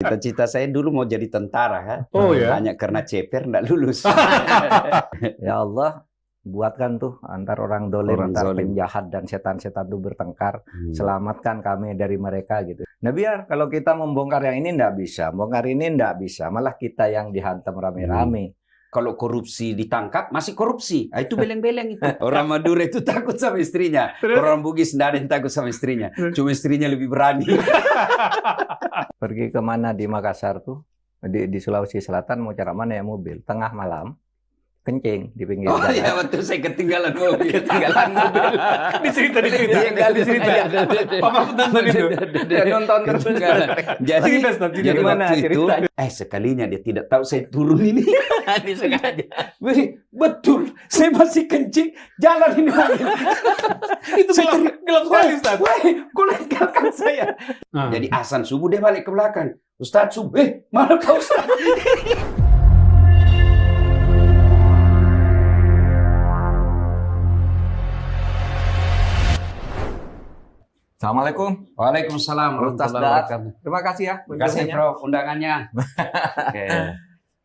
Cita-cita saya dulu mau jadi tentara kan. Oh ya. Hanya karena ceper nggak lulus. Ya Allah, buatkan tuh antar orang dolim, Orang antar zalim. penjahat dan setan-setan itu bertengkar. Selamatkan kami dari mereka gitu. Nah biar kalau kita membongkar yang ini nggak bisa, bongkar ini nggak bisa, malah kita yang dihantam rame-rame. Kalau korupsi ditangkap, masih korupsi. Nah, itu beleng-beleng itu. Orang Madura itu takut sama istrinya. Orang Bugis nggak ada yang takut sama istrinya. Cuma istrinya lebih berani. Pergi kemana di Makassar tuh, di Sulawesi Selatan mau cara mana ya mobil, tengah malam, kencing di pinggir Oh jalan. iya, waktu saya ketinggalan mobil. Ketinggalan mobil. Dicerita. Iya, dicerita. Pak Mahfud nonton itu. Ya, nonton terus. Jadi, Cerita, Ustaz, cerita. jadi Gimana waktu itu, ceritanya? sekalinya dia tidak tahu saya turun ini. Disengaja. Betul, saya masih kencing, jalan ini mobil. Itu gelap sekali, Ustaz. Wah, kok legalkan saya? Ah. Jadi azan subuh dia balik ke belakang. Ustaz subuh, mana kau Ustaz? Assalamualaikum. Waalaikumsalam Ustaz warahmatullahi Daat. wabarakatuh. Terima kasih ya Terima kasih kunjungannya. Prof undangannya. Oke.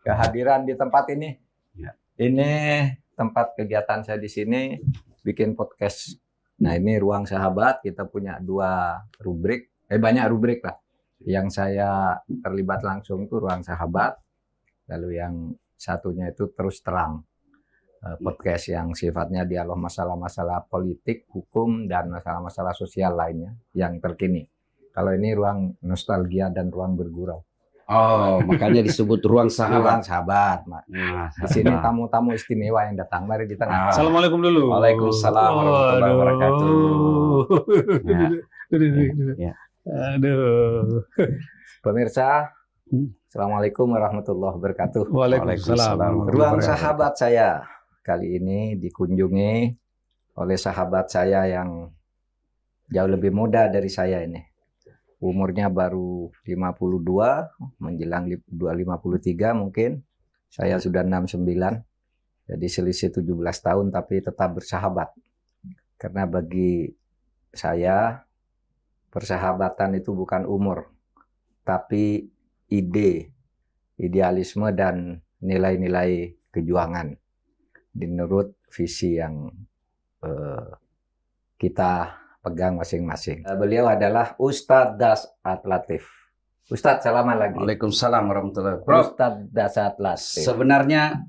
Kehadiran di tempat ini. Ya. Ini tempat kegiatan saya di sini bikin podcast. Nah, ini Ruang Sahabat, kita punya dua rubrik, banyak rubrik lah. Yang saya terlibat langsung itu Ruang Sahabat. Lalu yang satunya itu Terus Terang. Podcast yang sifatnya dialog masalah-masalah politik, hukum, dan masalah-masalah sosial lainnya yang terkini. Kalau ini Ruang Nostalgia dan Ruang Bergurau. Oh, makanya disebut ruang Ruang sahabat. Sahabat, Mak. Nah, Di sini tamu-tamu istimewa yang datang. Mari di tengah. Assalamualaikum dulu. Waalaikumsalam warahmatullahi wabarakatuh. Ya. Duduk. Ya. Aduh. Pemirsa, Assalamualaikum warahmatullahi wabarakatuh. Waalaikumsalam. Ruang Sahabat saya kali ini dikunjungi oleh sahabat saya yang jauh lebih muda dari saya ini. Umurnya baru 52, menjelang 53 mungkin. Saya sudah 69. Jadi selisih 17 tahun tapi tetap bersahabat. Karena bagi saya persahabatan itu bukan umur, tapi ide, idealisme dan nilai-nilai kejuangan. Menurut visi yang kita pegang masing-masing. Beliau adalah Ustadz Dasaat Latif. Ustadz, salaman lagi. Waalaikumsalam warahmatullahi wabarakatuh. Prof, Ustadz Dasaat Latif. sebenarnya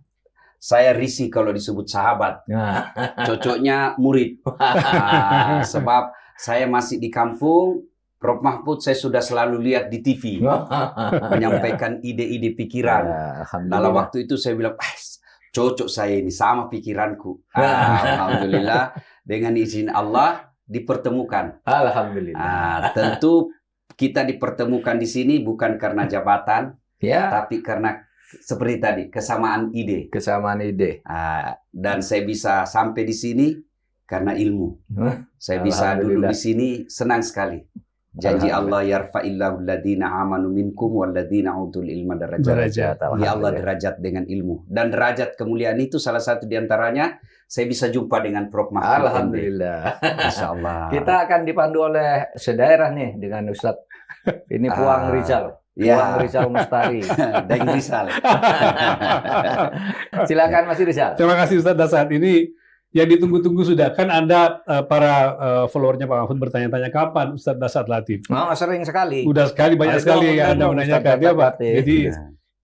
saya risih kalau disebut sahabat. Nah, Cocoknya murid. Sebab saya masih di kampung, Prof Mahfud saya sudah selalu lihat di TV. Menyampaikan ide-ide pikiran. Dalam waktu itu saya bilang, cocok saya ini sama pikiranku. Alhamdulillah dengan izin Allah dipertemukan. Alhamdulillah. Tentu kita dipertemukan di sini bukan karena jabatan, Ya, tapi karena seperti tadi kesamaan ide. kesamaan ide. Dan saya bisa sampai di sini karena ilmu. Saya bisa duduk Alhamdulillah. di sini senang sekali. Janji Allah yarfa'illahu alladhina amanu minkum walladhina utul ilma darajat. Ya Allah derajat dengan ilmu. Dan derajat kemuliaan itu salah satu diantaranya saya bisa jumpa dengan Prof Mahfud. Alhamdulillah. Masya Allah. Kita akan dipandu oleh sedaerah nih dengan Ustadz. Ini Puang Rizal. Puang Ya, Rizal Mustari. Deng Rizal. Silakan Mas Rizal. Terima kasih Ustadz Dasaat. Ini yang ditunggu-tunggu sudah. Kan Anda para followernya Pak Mahfud bertanya-tanya kapan Ustadz Dasaat Latif. Oh, sering sekali. Udah sekali, banyak Ayo sekali dong, yang Anda dong, menanyakan. Ustadz Dia, Pak. Latif. Jadi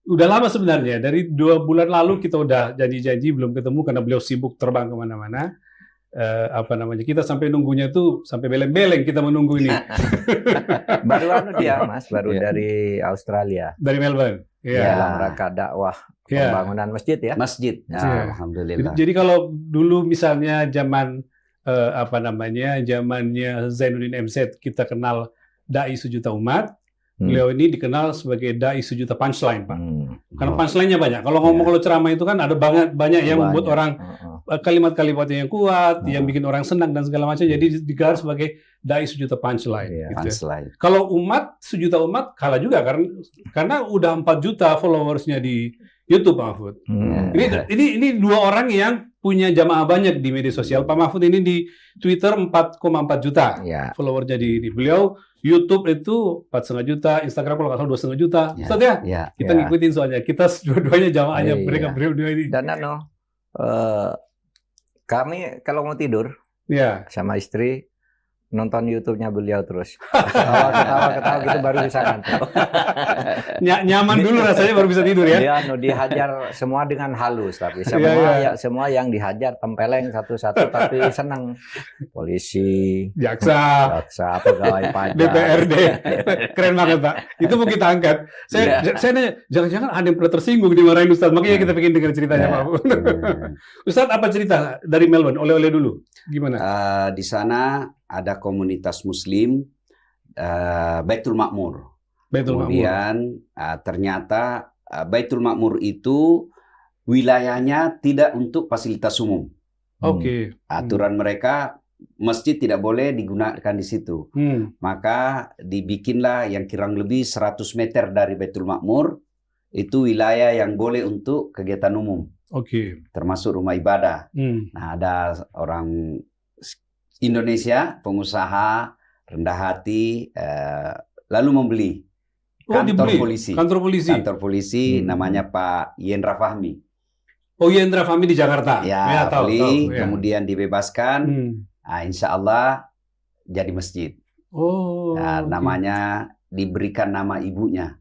udah lama sebenarnya. Dari 2 bulan lalu kita udah janji-janji belum ketemu karena beliau sibuk terbang kemana-mana. Kita sampai nunggunya tuh sampai beleng-beleng kita menunggu ini Baru dia, Mas. Baru Ya. dari Australia. dari Melbourne. Ya. Ya. Dalam rangka dakwah Ya. pembangunan masjid ya. Masjid. Ya. Alhamdulillah. Jadi kalau dulu misalnya zaman zamannya Zainuddin MZ kita kenal dai sejuta umat, beliau ini dikenal sebagai dai sejuta punchline, Pak. Karena punchline-nya banyak. Kalau ngomong kalau ceramah itu kan ada banyak yang membuat orang kalimat-kalimatnya yang kuat, yang bikin orang senang dan segala macam. Jadi digelar sebagai dai sejuta punchline. Iya, gitu ya. Punchline. Kalau sejuta umat kalah juga karena udah 4 juta followersnya di YouTube Pak Mahfud. Ini dua orang yang punya jamaah banyak di media sosial. Pak Mahfud ini di Twitter 4,4 juta followernya di beliau. YouTube itu 4,5 juta, Instagram kalau nggak salah 2,5 juta. Ustaz ya? Kita ngikutin soalnya. Kita dua-duanya jamaahnya mereka berdua ini. Dan kami kalau mau tidur sama istri nonton YouTube-nya beliau terus. Ketawa gitu baru bisa ngantuk. Nyaman dulu rasanya baru bisa tidur ya. Dia dihajar semua dengan halus tapi semua yang dihajar tempeleng satu-satu tapi senang. Polisi, jaksa, pegawai pajak, DPRD. Keren banget, Pak. Itu mau kita angkat. Saya nanya, jangan-jangan ada yang pernah tersinggung dimarahin Ustaz. Makanya kita pengen dengar ceritanya, Pak. Ustaz, apa cerita dari Melbourne? Oleh-oleh dulu. Gimana? Di sana ada komunitas Muslim Baitul Makmur. Kemudian ternyata Baitul Makmur itu wilayahnya tidak untuk fasilitas umum. Oke. Aturan mereka masjid tidak boleh digunakan di situ. Maka dibikinlah yang kurang lebih 100 meter dari Baitul Makmur itu wilayah yang boleh untuk kegiatan umum. Oke. Termasuk rumah ibadah. Nah, ada orang Indonesia, pengusaha, rendah hati, lalu membeli kantor polisi. Kantor polisi namanya Pak Yendra Fahmi. Oh, Yendra Fahmi di Jakarta. Tahu. Kemudian dibebaskan. Nah, insya Allah jadi masjid. Namanya diberikan nama ibunya,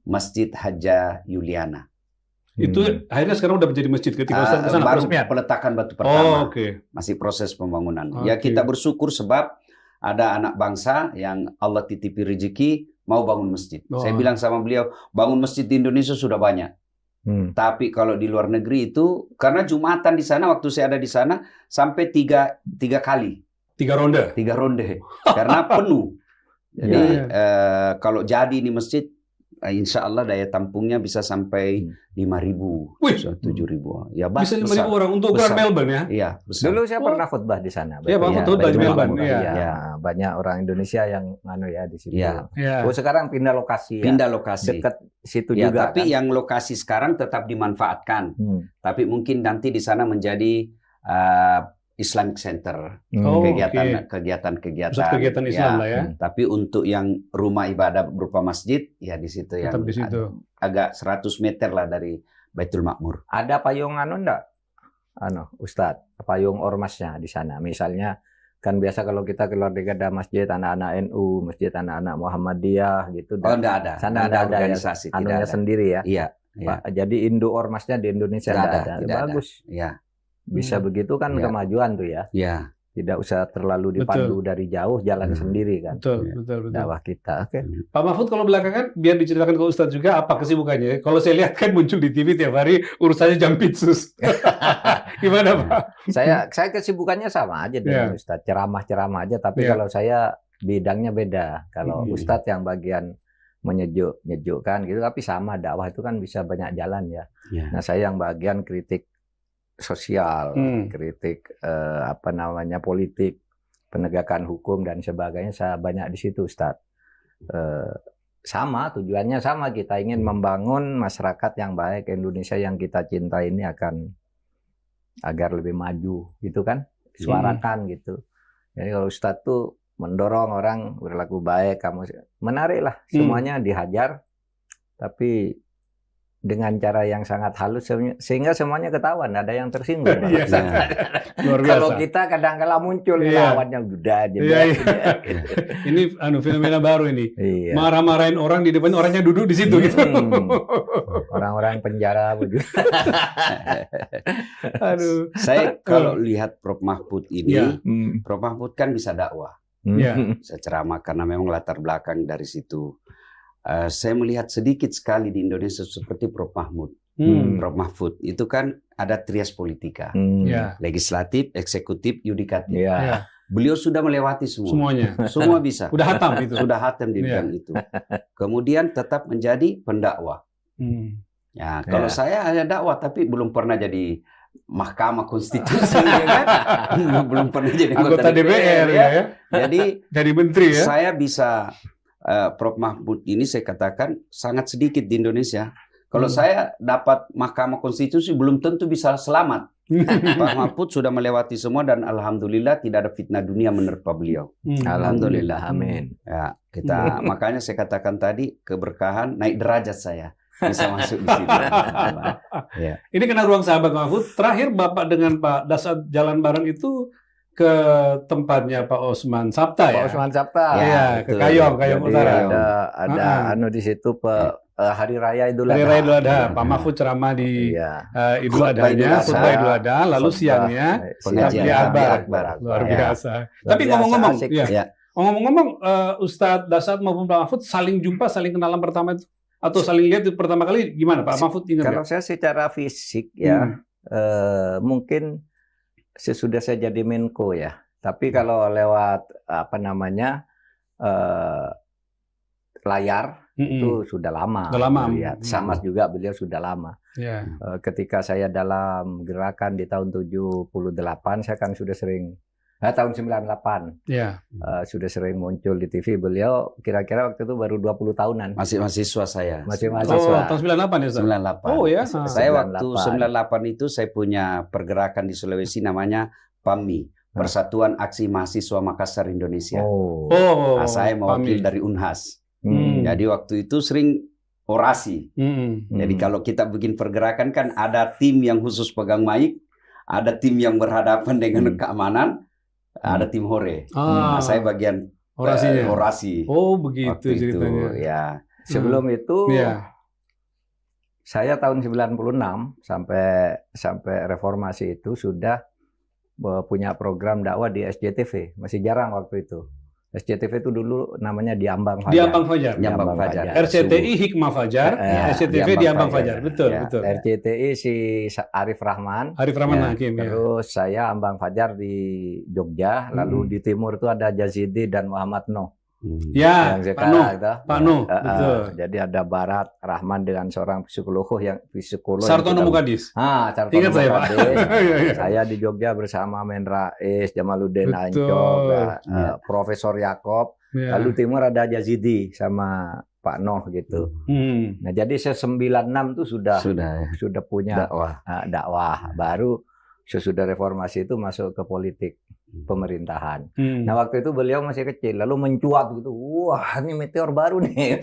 Masjid Haja Yuliana. Itu akhirnya sekarang udah menjadi masjid ketika Ustaz kesana. Baru peletakan batu pertama. Masih proses pembangunan. Ya kita bersyukur sebab ada anak bangsa yang Allah titipi rezeki mau bangun masjid. Saya bilang sama beliau, bangun masjid di Indonesia sudah banyak. Tapi kalau di luar negeri itu, karena Jumatan di sana, waktu saya ada di sana, sampai tiga kali. 3 ronde? 3 ronde. Karena penuh. Jadi kalau jadi ini masjid, insya Allah daya tampungnya bisa sampai 5.000, 7.000. Ya, bisa 5.000 orang untuk ukuran Melbourne ya? Iya. Dulu saya pernah khutbah di sana. Iya, Pak khutbah di Melbourne. Banyak orang Indonesia yang di situ. Iya. Sekarang pindah lokasi. Dekat situ juga. Tapi yang lokasi sekarang tetap dimanfaatkan. Tapi mungkin nanti di sana menjadi Islamic Center, kegiatan Islam lah ya. Tapi untuk yang rumah ibadah berupa masjid, ya di situ yang agak 100 meter lah dari Baitul Makmur. Ada payung enggak? Ustadz, payung ormasnya di sana. Misalnya kan biasa kalau kita keluar dari masjid anak-anak NU, masjid anak-anak Muhammadiyah gitu. Enggak ada. Sana ada organisasi, anunya sendiri ya. Iya. Jadi Indo ormasnya di Indonesia tidak ada. Bagus. Iya. Bisa begitu kan kemajuan tuh ya. Iya. Tidak usah terlalu dipandu dari jauh, jalan sendiri kan. Betul. Dakwah kita. Oke. Pak Mahfud kalau belakangan biar diceritakan ke Ustadz juga apa kesibukannya. Kalau saya lihat kan muncul di TV tiap hari urusannya Jampitsus. Gimana Pak? Saya kesibukannya sama aja dengan Ustadz, ceramah aja. Tapi kalau saya bidangnya beda. Kalau Ustadz yang bagian menyejukkan gitu, tapi sama dakwah itu kan bisa banyak jalan ya. Nah saya yang bagian kritik sosial, kritik politik, penegakan hukum dan sebagainya, saya banyak di situ, Ustadz. Sama, tujuannya sama, kita ingin membangun masyarakat yang baik, Indonesia yang kita cintai ini agar lebih maju, gitu kan, suarakan gitu. Jadi kalau Ustadz tuh mendorong orang berlaku baik, menarik lah, semuanya dihajar, tapi dengan cara yang sangat halus sehingga semuanya ketahuan, ada yang tersinggung. Luar biasa. Kalau kita kadang-kala muncul lawannya udah aja. Ini fenomena baru ini. Marah-marahin orang di depan, orangnya duduk di situ gitu. Orang-orang penjara begitu. Aduh. Saya kalau lihat Prof Mahfud ini, Prof Mahfud kan bisa dakwah. Bisa ceramah karena memang latar belakang dari situ. Saya melihat sedikit sekali di Indonesia seperti Prof Prof Mahfud itu kan ada trias politika, legislatif, eksekutif, yudikatif. Beliau sudah melewati semuanya. Semua bisa. Sudah hatam itu. Sudah hatam di bidang itu. Kemudian tetap menjadi pendakwah. Ya, kalau saya hanya dakwah tapi belum pernah jadi Mahkamah Konstitusi, ya kan? Belum pernah jadi anggota DPR ya. Jadi jadi menteri ya. Saya bisa Prof Mahfud ini saya katakan sangat sedikit di Indonesia. Kalau saya dapat Mahkamah Konstitusi belum tentu bisa selamat. Pak Mahfud sudah melewati semua dan alhamdulillah tidak ada fitnah dunia menerpa beliau. Alhamdulillah, amin. Ya, kita makanya saya katakan tadi keberkahan naik derajat saya bisa masuk di situ. Ya. Ini kena ruang sahabat Mahfud. Terakhir Bapak dengan Pak Dasat jalan bareng itu ke tempatnya Pak Osman Sabta ya. Pak Osman Sabta. Iya, ke Kayong Jadi Utara. ada anu di situ Hari Raya Idul Adha. Hari Raya Idul Adha, Pak Mahfud ceramah di Idul Khutbah Adhanya, Idul Adha. khutbah Idul Adha, lalu siangnya pengajian Tabligh akbar. luar Ya. biasa. Luar Tapi biasa, ngomong-ngomong, asik. ya. Ya. Ngomong-ngomong, Ustadz Dasat maupun Pak Mahfud saling jumpa, saling kenalan pertama itu atau saling lihat itu pertama kali gimana Pak Mahfud ingat Kalau nggak? saya secara fisik ya mungkin sesudah saya jadi Menko ya. Tapi kalau lewat layar itu sudah lama. Sudah lama. Lihat. Sama juga beliau sudah lama. Ya. Ketika saya dalam gerakan di tahun 78, saya kan sudah sering tahun 98 Ya. sudah sering muncul di TV. Beliau kira-kira waktu itu baru 20 tahunan. Masih mahasiswa saya. Masih Oh, mahasiswa. tahun 98 ya Ustaz? 98. Oh ya. Saya waktu 98. 98 itu saya punya pergerakan di Sulawesi namanya PAMI, Persatuan Aksi Mahasiswa Makassar Indonesia. Oh. Nah, saya mewakil Pahmi. dari Unhas. Hmm. Jadi waktu itu sering orasi. Jadi kalau kita bikin pergerakan kan ada tim yang khusus pegang mic, ada tim yang berhadapan dengan keamanan, ada tim hore. Nah, saya bagian Orasinya. orasi. Oh, begitu Waktu itu, ceritanya. ya. Sebelum itu Iya. saya tahun 96 sampai reformasi itu sudah punya program dakwah di SJTV. Masih jarang waktu itu. SJTV itu dulu namanya di Ambang Fajar. Di Ambang Fajar. Di Ambang Fajar. RCTI Hikmah Fajar, SCTV di Ambang Fajar. Betul, Ya. betul. RCTI si Arif Rahman. Arif Rahman Ya, Hakim ya. Terus saya Ambang Fajar di Jogja. Lalu di timur itu ada Jazidi dan Muhammad Noh. Ya, Yang Pak Nuh. itu. Pak Nuh, betul. Jadi ada Barat Rahman dengan seorang psikolog yang Sartono Mukadis. Sartono Ingat saya, Pak. Mukadis. Iya, iya. Saya di Jogja bersama Men Rais, Jamaluddin Betul. Ancok, Profesor Yakob. Ya. Lalu timur ada Jazidi sama Pak Noh gitu. Nah, jadi saya 96 tuh sudah punya dakwah. Baru sesudah reformasi itu masuk ke politik pemerintahan. Nah, waktu itu beliau masih kecil, lalu mencuat gitu. Wah, ini meteor baru nih.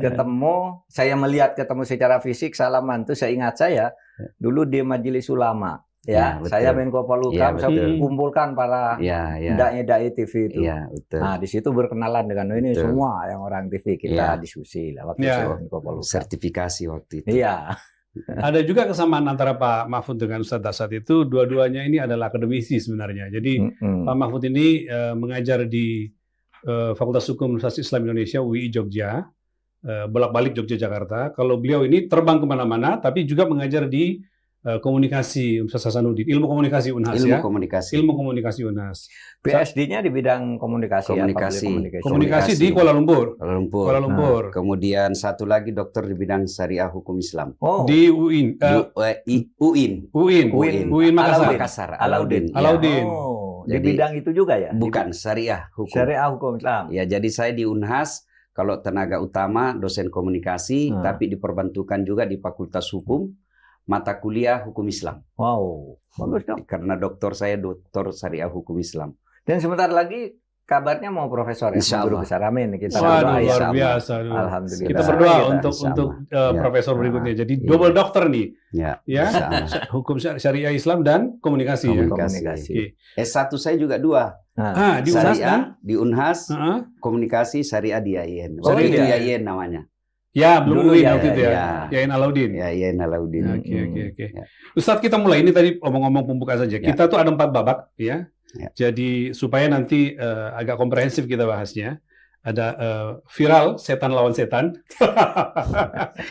Ketemu secara fisik, salaman tuh saya ingat saya dulu di Majelis Ulama. Ya, saya Menko Polhukam, saya kumpulkan para dai-dai TV itu. Ya, betul. Nah, di situ berkenalan dengan ini Betul. semua yang orang TV kita diskusi lah waktu saya Menko Polhukam. Sertifikasi waktu itu. Iya. Ada juga kesamaan antara Pak Mahfud dengan Ustadz Dasat itu, dua-duanya ini adalah akademisi sebenarnya. Jadi Pak Mahfud ini mengajar di Fakultas Hukum Universitas Islam Indonesia UI Jogja, bolak-balik Jogja Jakarta. Kalau beliau ini terbang kemana-mana, tapi juga mengajar di komunikasi Universitas Hasanuddin, ilmu komunikasi Unhas Ilmu komunikasi. Ilmu komunikasi Unhas. PSD-nya di bidang komunikasi. Komunikasi di Kuala Lumpur. Kuala Lumpur. Kemudian satu lagi dokter di bidang syariah hukum Islam. Di UIN. UIN Makassar. Alauddin. Di bidang itu juga ya? Bukan, syariah hukum. Syariah hukum Islam. Ya, jadi saya di Unhas kalau tenaga utama dosen komunikasi, tapi diperbantukan juga di Fakultas Hukum, mata kuliah hukum Islam. Wow, bagus dong. Karena doktor saya doktor syariah hukum Islam. Dan sebentar lagi kabarnya mau profesor ya, Insyaallah. Guru besar, amin. Kita Waduh, berdoa, luar ya. biasa. Alhamdulillah. Kita berdoa Kita untuk profesor berikutnya. Jadi double dokter nih. Ya. Hukum syariah Islam dan komunikasi. Komunikasi. S1 saya juga 2. Di Unhas syariah, kan? di Unhas, komunikasi syariah di IAIN. Syariah Waktu itu di IAIN namanya. Ya, belum Dulu UIN ya, waktu itu ya. ya. Yain Alauddin. Ya, IAIN Alauddin. Oke. Ya. Ustadz, kita mulai ini tadi omong-omong pembukaan saja. Kita tuh ada 4 babak ya. Jadi supaya nanti agak komprehensif kita bahasnya. Ada viral setan lawan setan.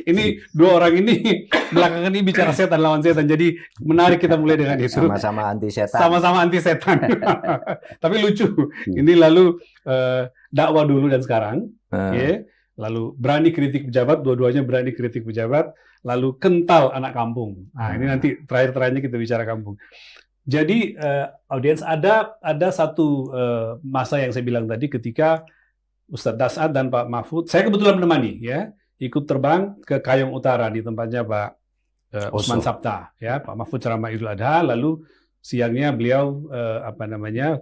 Ini dua orang ini belakangan ini bicara setan lawan setan. Jadi menarik kita mulai dengan itu. Sama-sama anti setan. Sama-sama anti setan. Tapi lucu. Ini lalu dakwah dulu dan sekarang. Ya. Lalu berani kritik pejabat, dua-duanya berani kritik pejabat. Lalu kental anak kampung. Nah, ini nanti terakhir-terakhirnya kita bicara kampung. Jadi audiens ada satu masa yang saya bilang tadi ketika Ustadz Dasat dan Pak Mahfud, saya kebetulan menemani ya, ikut terbang ke Kayong Utara di tempatnya Pak Usman Oso. Sabta, ya Pak Mahfud ceramah Idul Adha, lalu siangnya beliau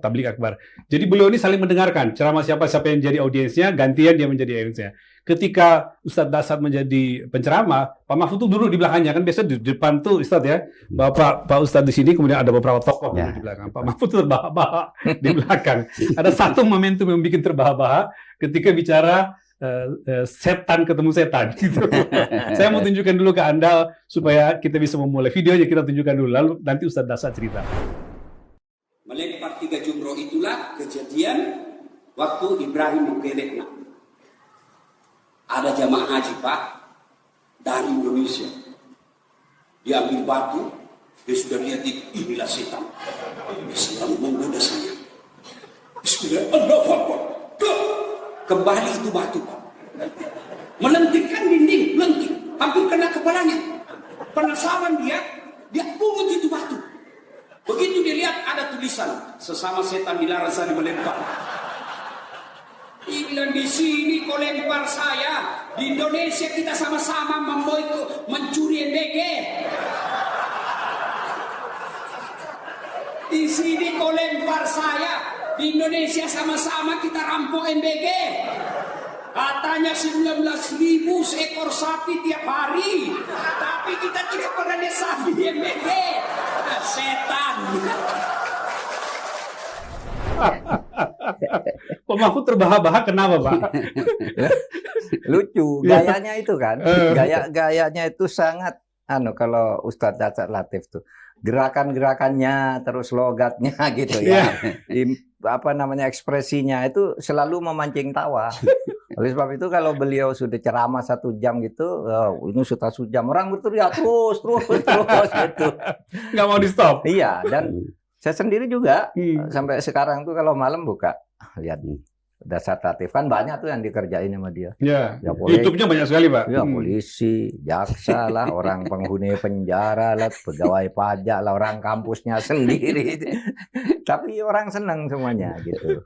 tabligh akbar. Jadi beliau ini saling mendengarkan ceramah siapa yang jadi audiensnya, gantian dia menjadi audiensnya. Ketika Ustadz Dasat menjadi penceramah, Pak Mahfud tuh duduk di belakangnya, kan biasa di depan tuh Ustadz ya, Pak Ustadz di sini, kemudian ada beberapa tokoh Ya. di belakang. Pak Mahfud tuh terbahak-bahak di belakang. Ada satu momentum yang bikin terbahak-bahak ketika bicara setan ketemu setan gitu. Saya mau tunjukkan dulu ke Anda supaya kita bisa memulai videonya, kita tunjukkan dulu, lalu nanti Ustadz Dasat cerita. Melempar 3 jumroh itulah kejadian waktu Ibrahim menggeleknya. Ada jamaah haji Pak dari Indonesia. Dia ambil batu, dia sudah lihat inilah setan. Setan menggoda saya. Bismillah, Allahu Akbar. Kembali itu batu Pak. Melentikkan dinding, lentik. Hampir kena kepalanya. Penasaran dia pungut itu batu. Begitu dia lihat ada tulisan, sesama setan dilarang saling melempar. Dia bilang, di sini kau lempar saya, di Indonesia kita sama-sama memboikot, mencuri MBG. Di sini kau lempar saya, di Indonesia sama-sama kita rampok MBG. Katanya 19.000 seekor sapi tiap hari, tapi kita tidak pernah lihat sapi di MBG. Setan. Pak Mahfud terbahak-bahak kenapa Pak? Lucu gayanya itu kan, gayanya itu sangat kalau Ustadz Dasat Latif tuh gerakan-gerakannya terus logatnya gitu ya. Ekspresinya itu selalu memancing tawa. Oleh sebab itu kalau beliau sudah ceramah 1 jam gitu, ini sudah 1 jam orang berteriak terus gitu. Nggak mau di stop. Iya, dan saya sendiri juga sampai sekarang tuh kalau malam buka lihat nih Dasat Latif, kan banyak tuh yang dikerjain sama dia. Ya, Ya, boleh. YouTube-nya banyak sekali Pak. Ya, polisi, jaksa lah, orang penghuni penjara lah, pegawai pajak lah, orang kampusnya sendiri. Tapi orang senang semuanya gitu.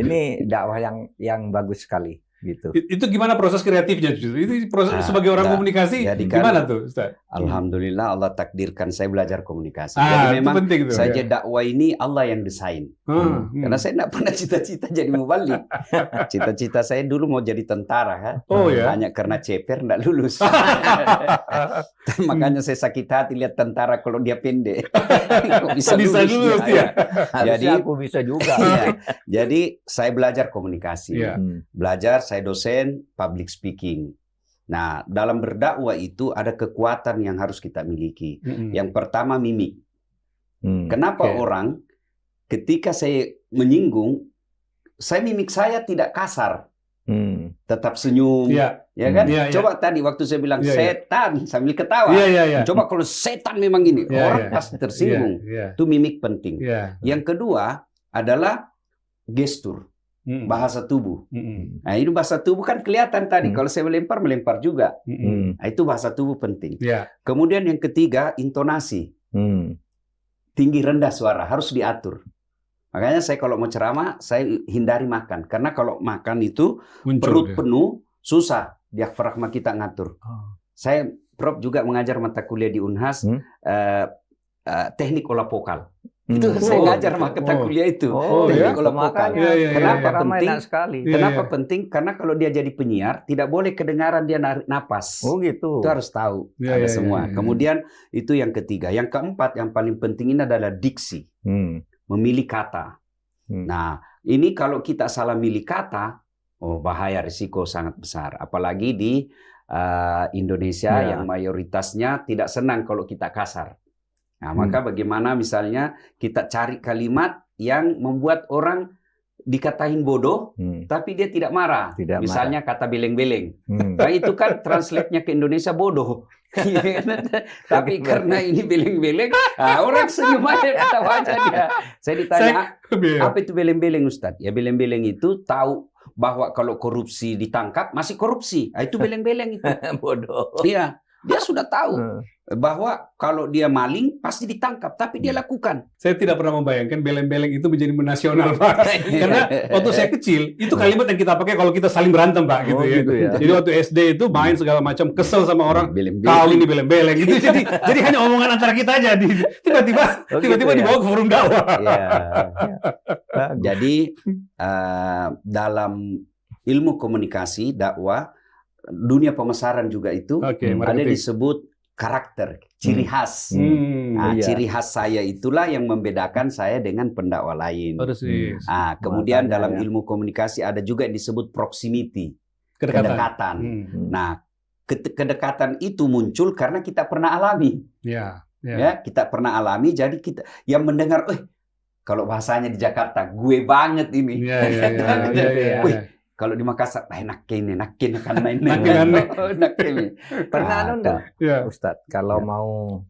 Ini dakwah yang bagus sekali gitu. Itu gimana proses kreatifnya? Itu proses sebagai orang komunikasi gimana tuh, Ustaz? Alhamdulillah Allah takdirkan saya belajar komunikasi. Itu Jadi memang penting tuh, saja ya. dakwah ini Allah yang desain. Karena saya tidak pernah cita-cita jadi mubalik. Cita-cita saya dulu mau jadi tentara, kan? Oh ya. Hanya karena ceper tidak lulus. Makanya saya sakit hati lihat tentara kalau dia pendek. Kok bisa lulus dia? Jadi aku bisa juga. Ya. Jadi saya belajar komunikasi. Ya. Belajar, saya dosen public speaking. Nah, dalam berdakwah itu ada kekuatan yang harus kita miliki. Yang pertama mimik. Kenapa orang ketika saya menyinggung, mimik saya tidak kasar, tetap senyum, ya kan? Coba tadi waktu saya bilang setan sambil ketawa. Coba kalau setan memang ini, orang pasti tersinggung. Itu mimik penting. Yang kedua adalah gestur. Bahasa tubuh. Nah, ini bahasa tubuh kan kelihatan tadi. Kalau saya melempar juga. Nah, itu bahasa tubuh penting. Kemudian yang ketiga, intonasi. Tinggi rendah suara harus diatur. Makanya saya kalau mau ceramah, saya hindari makan. Karena kalau makan itu perut penuh, susah diafragma kita ngatur. Saya Prof juga mengajar mata kuliah di Unhas, teknik olah vokal. Itu saya ngajar mata kuliah itu. Teknik olah vokal. Kenapa penting? Kenapa penting? Karena kalau dia jadi penyiar, tidak boleh kedengaran dia narik napas. Oh gitu. Itu harus tahu. Ada semua. Kemudian itu yang ketiga. Yang keempat, yang paling penting ini adalah diksi. Memilih kata. Nah, ini kalau kita salah milih kata, bahaya, risiko sangat besar. Apalagi di Indonesia yang mayoritasnya tidak senang kalau kita kasar. Nah, maka bagaimana misalnya kita cari kalimat yang membuat orang dikatain bodoh, tapi dia tidak marah. Misalnya kata beleng-beleng. Nah, itu kan translate-nya ke Indonesia bodoh. Tapi karena ini beleng-beleng, orang senyum aja, ketawa aja dia. Saya ditanya, apa itu beleng-beleng Ustadz? Ya beleng-beleng itu tahu bahwa kalau korupsi ditangkap, masih korupsi. Nah, itu beleng-beleng itu. Bodoh. Iya. Dia sudah tahu bahwa kalau dia maling pasti ditangkap, tapi dia lakukan. Saya tidak pernah membayangkan beleng-beleng itu menjadi nasional, Pak. Karena waktu saya kecil, itu kalimat yang kita pakai kalau kita saling berantem, Pak, gitu, ya. Jadi waktu SD itu main segala macam, kesel sama orang, kau ini beleng-beleng gitu. Jadi hanya omongan antara kita aja. Tiba-tiba dibawa ke forum dakwah. Jadi dalam ilmu komunikasi, dakwah, dunia pemasaran juga itu ada disebut karakter, ciri khas. Ciri khas saya itulah yang membedakan saya dengan pendakwa lain. Kemudian dalam ilmu komunikasi ada juga yang disebut proximity, kedekatan. Nah, kedekatan itu muncul karena kita pernah alami. Ya, kita pernah alami. Jadi kita yang mendengar, kalau bahasanya di Jakarta, gue banget ini. Kalau di Makassar, nakin karena ini. Pernah enggak, Ustadz, kalau mau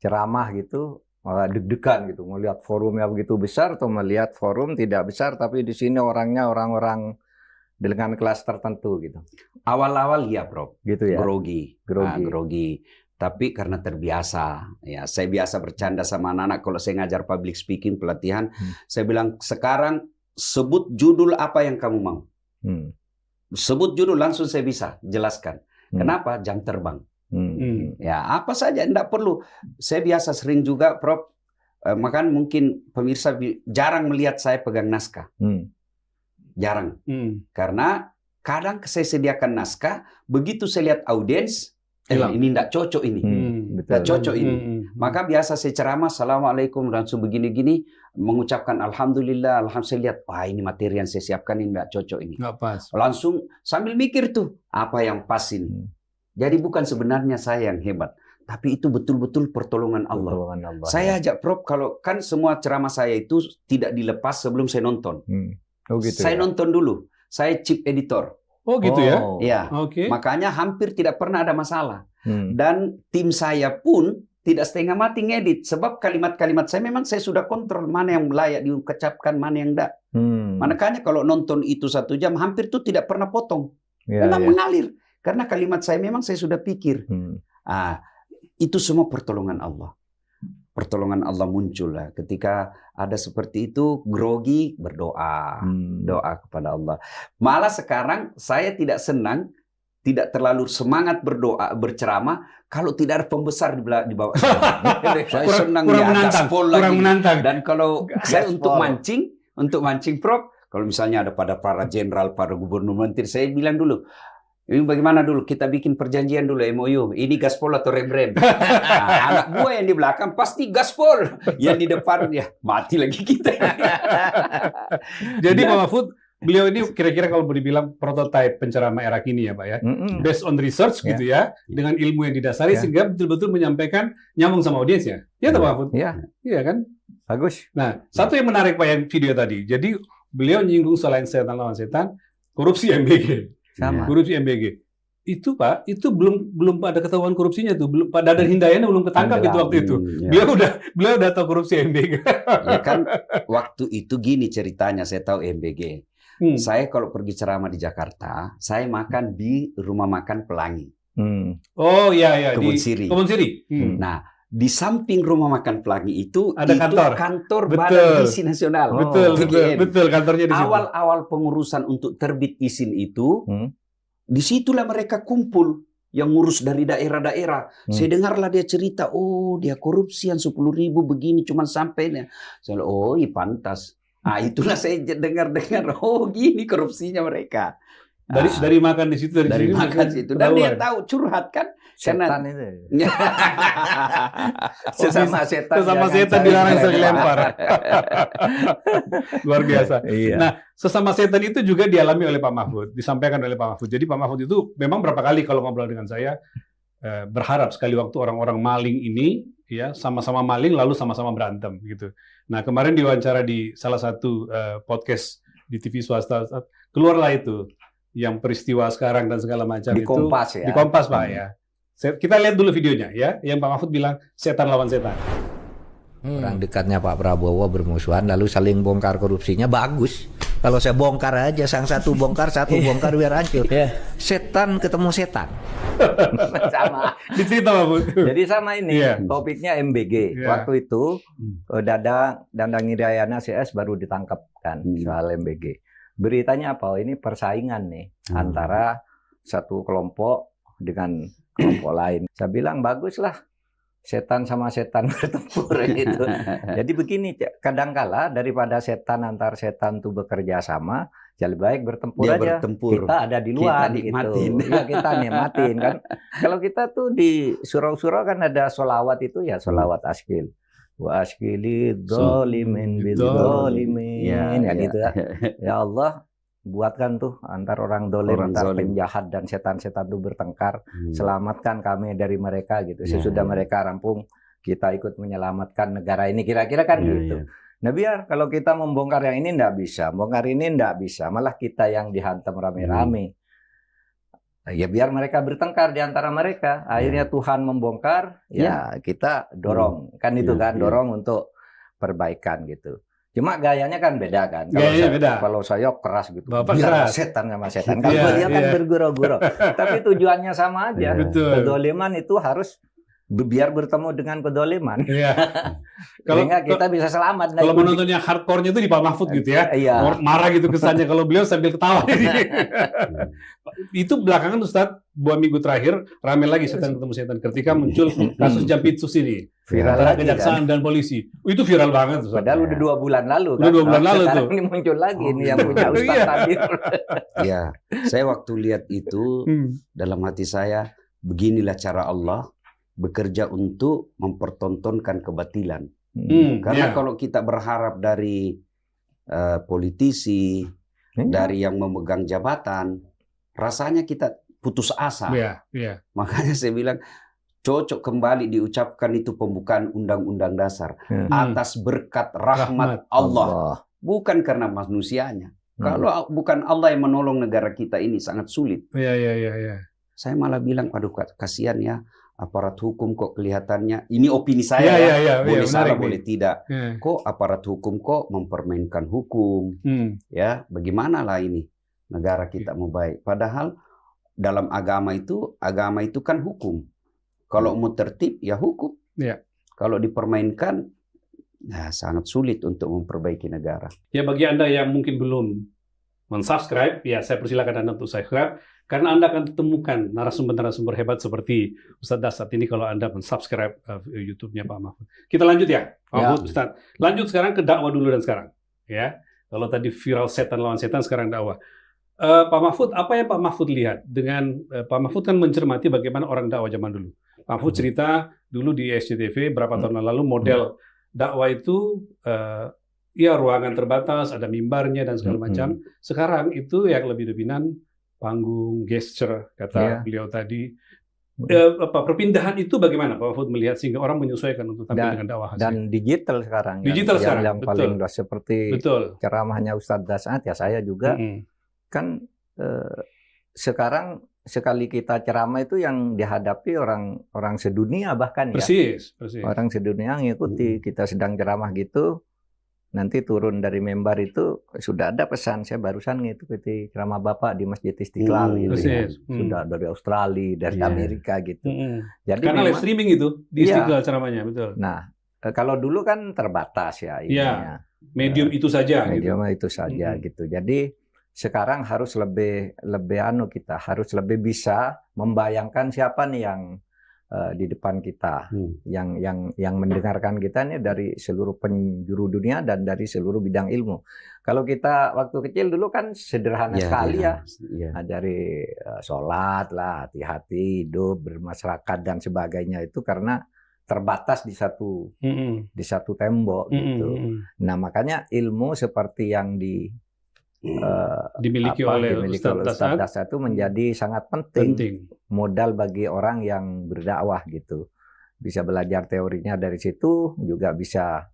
ceramah gitu, malah deg-degan gitu, melihat forumnya begitu besar atau melihat forum tidak besar, tapi di sini orangnya orang-orang dengan kelas tertentu gitu. Awal-awal ya, Bro. Gitu ya. Grogi. Tapi karena terbiasa, ya saya biasa bercanda sama anak-anak kalau saya ngajar public speaking pelatihan, saya bilang sekarang sebut judul apa yang kamu mau. Sebut judul langsung saya bisa jelaskan. Kenapa? Jam terbang. Ya apa saja, tidak perlu. Saya biasa sering juga, Prof. Makan mungkin pemirsa jarang melihat saya pegang naskah. Jarang. Karena kadang saya sediakan naskah, begitu saya lihat audiens, ini tidak cocok ini. Tidak cocok ini. Maka biasa saya ceramah, Assalamualaikum, langsung begini-gini, mengucapkan Alhamdulillah, saya lihat, wah ini materi yang saya siapkan ini tidak cocok ini. Nggak pas. Langsung sambil mikir tuh, apa yang pas ini. Jadi bukan sebenarnya saya yang hebat, tapi itu betul-betul pertolongan Allah. Saya ajak Prof, kalau kan semua ceramah saya itu tidak dilepas sebelum saya nonton. Saya nonton dulu, saya chief editor. Oh gitu ya? Ya, makanya hampir tidak pernah ada masalah. Dan tim saya pun tidak setengah mati ngedit, sebab kalimat-kalimat saya memang saya sudah kontrol mana yang layak diucapkan, mana yang enggak. Makanya kalau nonton itu 1 jam, hampir tuh tidak pernah potong. Memang mengalir. Karena kalimat saya memang saya sudah pikir. Itu semua pertolongan Allah. Pertolongan Allah muncul lah. Ketika ada seperti itu, grogi, berdoa. Doa kepada Allah. Malah sekarang saya tidak senang, tidak terlalu semangat berdoa, berceramah, kalau tidak ada pembesar di bawah saya. Saya senang di atas pol lagi. Dan kalau saya untuk mancing, Prof, kalau misalnya ada pada para jenderal, para gubernur, menteri, saya bilang dulu, ini bagaimana dulu, kita bikin perjanjian dulu, MOU, ini gaspol atau rem-rem. Anak gue yang di belakang pasti gaspol, yang di depan ya mati lagi kita. Jadi Pak Mahfud, beliau ini kira-kira kalau boleh dibilang prototipe penceramah era kini ya Pak ya. Based on research gitu ya. Dengan ilmu yang didasari sehingga betul-betul menyampaikan nyambung sama audiensnya. Iya Pak Mahfud? Iya kan? Bagus. Nah, satu yang menarik Pak yang video tadi. Jadi beliau nyinggung selain setan lawan setan, korupsi MBG. Korupsi MBG. Itu Pak, itu belum ada ketahuan korupsinya tuh. Belum Pak Dadan Hindayana belum ketangkap itu waktu itu. Beliau udah tahu korupsi MBG. Ya kan waktu itu gini ceritanya, saya tahu MBG. Saya kalau pergi ceramah di Jakarta, saya makan di rumah makan Pelangi. Oh iya Kebun Siri. Nah, di samping rumah makan Pelangi itu ada kantor Badan Gizi Nasional. Betul kantornya di situ. Awal-awal pengurusan untuk terbit izin itu, disitulah mereka kumpul yang ngurus dari daerah-daerah. Saya dengarlah dia cerita, dia korupsi yang 10.000 begini, cuman sampainya. Saya iya pantas. Itulah saya dengar-dengar, gini korupsinya mereka. Dari makan di situ, dari makan situ. Dan dia tahu curhat kan? Setan itu. Sesama setan dilarang sering lempar. Luar biasa. Nah, sesama setan itu juga dialami oleh Pak Mahfud, disampaikan oleh Pak Mahfud. Jadi Pak Mahfud itu memang berapa kali kalau ngobrol dengan saya, berharap sekali waktu orang-orang maling ini ya sama-sama maling lalu sama-sama berantem gitu. Nah, kemarin diwawancara di salah satu podcast di TV swasta, keluarlah itu yang peristiwa sekarang dan segala macam di itu. Kompas ya. Di Kompas Pak ya. Kita lihat dulu videonya ya, yang Pak Mahfud bilang setan lawan setan. Orang dekatnya Pak Prabowo bermusuhan lalu saling bongkar korupsinya, bagus. Kalau saya bongkar aja, sang satu bongkar biar hancur. Setan ketemu setan. Sama. Dicerita Pak Mahfud. Jadi sama ini Iya. topiknya MBG. Iya. Waktu itu Dandang Hidayana CS baru ditangkap kan soal MBG. Beritanya apa? Ini persaingan nih antara satu kelompok dengan kelompok lain. Saya bilang baguslah setan sama setan bertempur gitu. Jadi begini, kadangkala daripada antar setan itu bekerja sama, lebih baik bertempur Dia aja. bertempur. Kita ada di luar Kita nikmatin. gitu. Iya, kita nikmatin kan. Kalau kita tuh di surau-surau kan ada sholawat itu ya, sholawat askil. Wa askili dzalimin bidzalimin. Ya gitu ya. Ya Allah, buatkan tuh antar orang dolim, antar penjahat dan setan-setan itu bertengkar. Selamatkan kami dari mereka gitu. Sesudah mereka rampung, kita ikut menyelamatkan negara ini. Kira-kira kan gitu. Nah biar kalau kita membongkar yang ini nggak bisa, bongkar ini nggak bisa, malah kita yang dihantam rame-rame. Ya biar mereka bertengkar di antara mereka. Akhirnya Tuhan membongkar, ya kita dorong. Kan itu kan, dorong untuk perbaikan gitu. Cuma gayanya kan beda kan. Kalau saya keras gitu. Bapak biar keras. setan sama setan. Kalau dia kan bergurau-gurau. Tapi tujuannya sama aja. Kedoliman itu harus biar bertemu dengan kedoliman. Sehingga kita bisa selamat. Kalau menontonnya hardcore-nya itu di Pak Mahfud gitu ya. Marah gitu kesannya. Kalau beliau sambil ketawa. Itu belakangan Ustadz, 2 minggu terakhir rame lagi setan ketemu setan. Ketika muncul kasus Jampitsus ini. Viral antara lagi kejaksaan dan polisi. Itu viral banget. Ustadz. Padahal udah 2 bulan lalu kan. Udah 2 bulan lalu tuh. Ini muncul lagi ini yang punya Ustadz Tadir. Ya, saya waktu lihat itu dalam hati saya, beginilah cara Allah bekerja untuk mempertontonkan kebatilan. Karena kalau kita berharap dari politisi, dari yang memegang jabatan, rasanya kita putus asa. Makanya saya bilang, cocok kembali diucapkan itu pembukaan Undang-Undang Dasar. Atas berkat rahmat Allah. Bukan karena manusianya. Kalau bukan Allah yang menolong negara kita ini sangat sulit. Saya malah bilang, aduh kasihan ya. Aparat hukum kok kelihatannya, ini opini saya boleh salah boleh tidak, kok aparat hukum kok mempermainkan hukum, ya bagaimana lah ini negara kita mau baik, padahal dalam agama itu kan hukum, kalau mau tertib ya hukum, kalau dipermainkan ya sangat sulit untuk memperbaiki negara. Ya bagi Anda yang mungkin belum mensubscribe, ya saya persilakan Anda untuk subscribe. Karena Anda akan temukan narasumber-narasumber hebat seperti Ustadz Dasat ini kalau Anda mensubscribe YouTube-nya Pak Mahfud. Kita lanjut ya, Pak Mahfud, Ustadz. Lanjut sekarang ke dakwah dulu dan sekarang. Ya, kalau tadi viral setan lawan setan, sekarang dakwah. Pak Mahfud, apa yang Pak Mahfud lihat dengan Pak Mahfud kan mencermati bagaimana orang dakwah zaman dulu. Pak Mahfud cerita dulu di SCTV berapa tahun lalu model dakwah itu ya ruangan terbatas, ada mimbarnya dan segala macam. Sekarang itu yang lebih dominan panggung, gesture, kata beliau tadi. Perpindahan itu bagaimana Pak Mahfud melihat sehingga orang menyesuaikan untuk tampil dengan dakwah? Dan digital sekarang. Digital sekarang, yang paling luas seperti ceramahnya Ustadz Dasat, ya saya juga. Kan sekarang sekali kita ceramah itu yang dihadapi orang sedunia bahkan ya. Persis. Orang sedunia ngikuti, kita sedang ceramah gitu. Nanti turun dari mimbar itu sudah ada pesan, saya barusan ngikuti ceramah Bapak di Masjid Istiqlal gitu ya. Sudah dari Australia, dari Amerika gitu. Jadi karena live streaming itu di Istiqlal ceramahnya, betul. Nah, kalau dulu kan terbatas ya ininya. Medium itu saja medium itu saja gitu. Jadi sekarang harus lebih kita harus lebih bisa membayangkan siapa nih yang di depan kita, yang mendengarkan kita ini dari seluruh penjuru dunia dan dari seluruh bidang ilmu. Kalau kita waktu kecil dulu kan sederhana sekali ya. Dari sholat lah, hati-hati, hidup, bermasyarakat dan sebagainya itu karena terbatas di satu tembok gitu. Nah makanya ilmu seperti yang dimiliki oleh Ustadz Dasat itu menjadi sangat penting. Modal bagi orang yang berdakwah gitu. Bisa belajar teorinya dari situ, juga bisa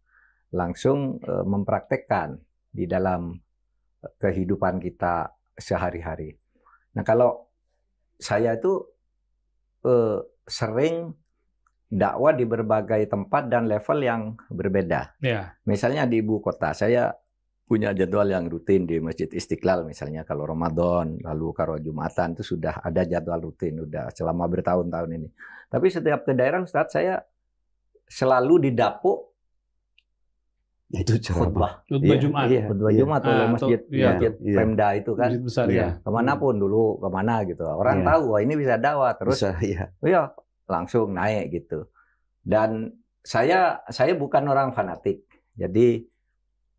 langsung mempraktekkan di dalam kehidupan kita sehari-hari. Nah kalau saya itu sering dakwah di berbagai tempat dan level yang berbeda. Misalnya di ibu kota, saya punya jadwal yang rutin di Masjid Istiqlal misalnya kalau Ramadan, lalu kalau Jumatan itu sudah ada jadwal rutin udah selama bertahun-tahun ini. Tapi setiap ke daerah Ustadz saya selalu didapuk Itu khutbah. Khutbah Jumat. Iya. Khutbah Jumat oleh masjid iya. Pemda itu kan. Masjid besar ya. Kemanapun dulu, kemana gitu. Orang Iya. tahu wah ini bisa dakwah terus Bisa, iya. ya langsung naik gitu. Dan saya bukan orang fanatik. Jadi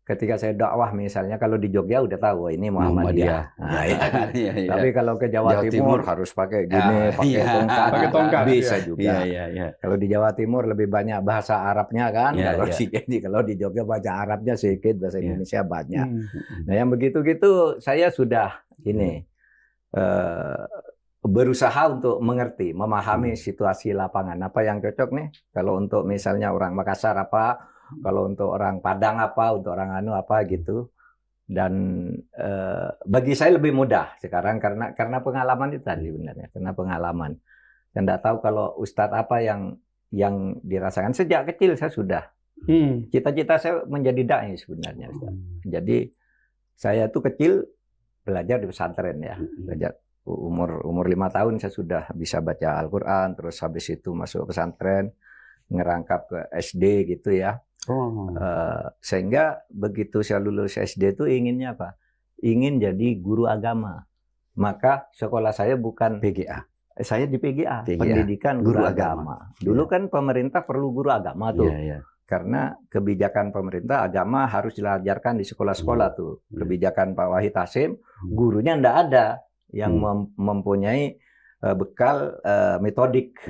ketika saya dakwah misalnya kalau di Jogja udah tahu wah ini Muhammadiyah. Nah, ya kan? Iya, iya. Tapi kalau ke Jawa Timur harus pakai gini, pakai iya. tongkat. Pakai tongkat, Bisa iya. juga. Iya, iya. Kalau di Jawa Timur lebih banyak bahasa Arabnya kan. Iya, Kalau iya. kalau di Jogja bahasa Arabnya sedikit, bahasa Iya. Indonesia banyak. Hmm. Nah, yang begitu-gitu saya sudah ini berusaha untuk mengerti, memahami situasi lapangan. Apa yang cocok nih? Kalau untuk misalnya orang Makassar apa, kalau untuk orang Padang apa, untuk orang Anu apa gitu. Dan bagi saya lebih mudah sekarang karena pengalaman itu tadi sebenarnya, karena pengalaman. Dan tidak tahu kalau Ustadz apa yang dirasakan sejak kecil saya sudah. Cita-cita saya menjadi dai sebenarnya, Ustadz. Jadi saya tuh kecil belajar di pesantren ya, belajar umur 5 tahun saya sudah bisa baca Al-Quran, terus habis itu masuk pesantren, ngerangkap ke SD gitu ya. Sehingga begitu saya lulus SD itu inginnya apa? Ingin jadi guru agama. Maka sekolah saya bukan PGA. Saya di PGA, PGA, Pendidikan Guru Guru Agama. Agama. Dulu kan pemerintah perlu guru agama tuh. Iya, iya. Karena kebijakan pemerintah agama harus diajarkan di sekolah-sekolah tuh. Kebijakan Pak Wahid Hasim, gurunya ndak ada yang mempunyai bekal metodik.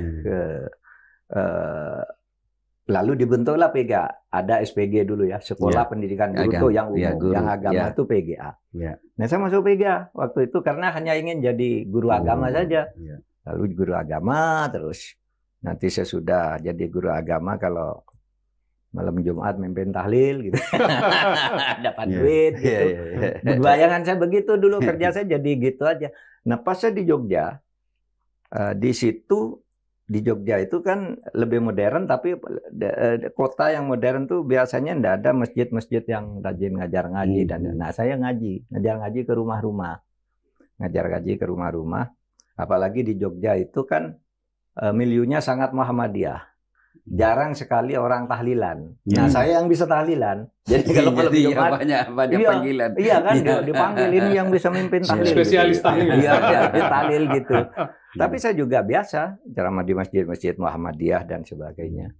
Lalu dibentuklah PGA. Ada SPG dulu ya, Sekolah Pendidikan Guru tuh yang umum, ya, guru. yang agama itu PGA. Ya. Nah saya masuk PGA waktu itu karena hanya ingin jadi guru agama saja. Ya. Lalu guru agama terus. Nanti saya sudah jadi guru agama kalau malam Jumat mimpin tahlil gitu. Dapat duit gitu. Bayangan saya begitu dulu, kerja saya jadi gitu aja. Nah pas saya di Jogja, di situ di Jogja itu kan lebih modern, tapi kota yang modern tuh biasanya ndak ada masjid-masjid yang rajin ngajar ngaji dan nah saya ngajar ngaji ke rumah-rumah, ngajar ngaji ke rumah-rumah. Apalagi di Jogja itu kan miliunya sangat Muhammadiyah. Jarang sekali orang tahlilan. Nah, saya yang bisa tahlilan. Jadi kalau malam Jumat banyak panggilan. Iya kan dipanggil ini yang bisa mimpin tahlil. Spesialis gitu. tahlil. Iya, tahlil gitu. Tapi saya juga biasa ceramah di masjid-masjid Muhammadiyah dan sebagainya.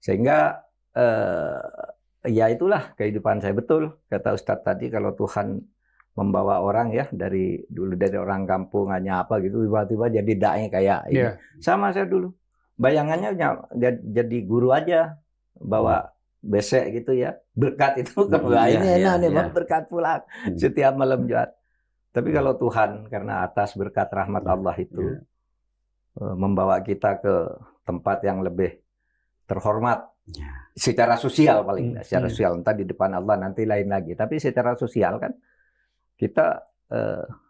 Sehingga ya itulah kehidupan saya betul. Kata Ustadz tadi kalau Tuhan membawa orang ya dari orang kampung hanya apa gitu tiba-tiba jadi dai kayak ini. Yeah. Sama saya dulu. Bayangannya jadi guru aja, bawa besek gitu ya, berkat itu ini enak nih, berkat pulang setiap malam Jumat. Tapi kalau Tuhan karena atas berkat rahmat Allah itu membawa kita ke tempat yang lebih terhormat secara sosial paling tidak, secara sosial entah di depan Allah nanti lain lagi. Tapi secara sosial kan kita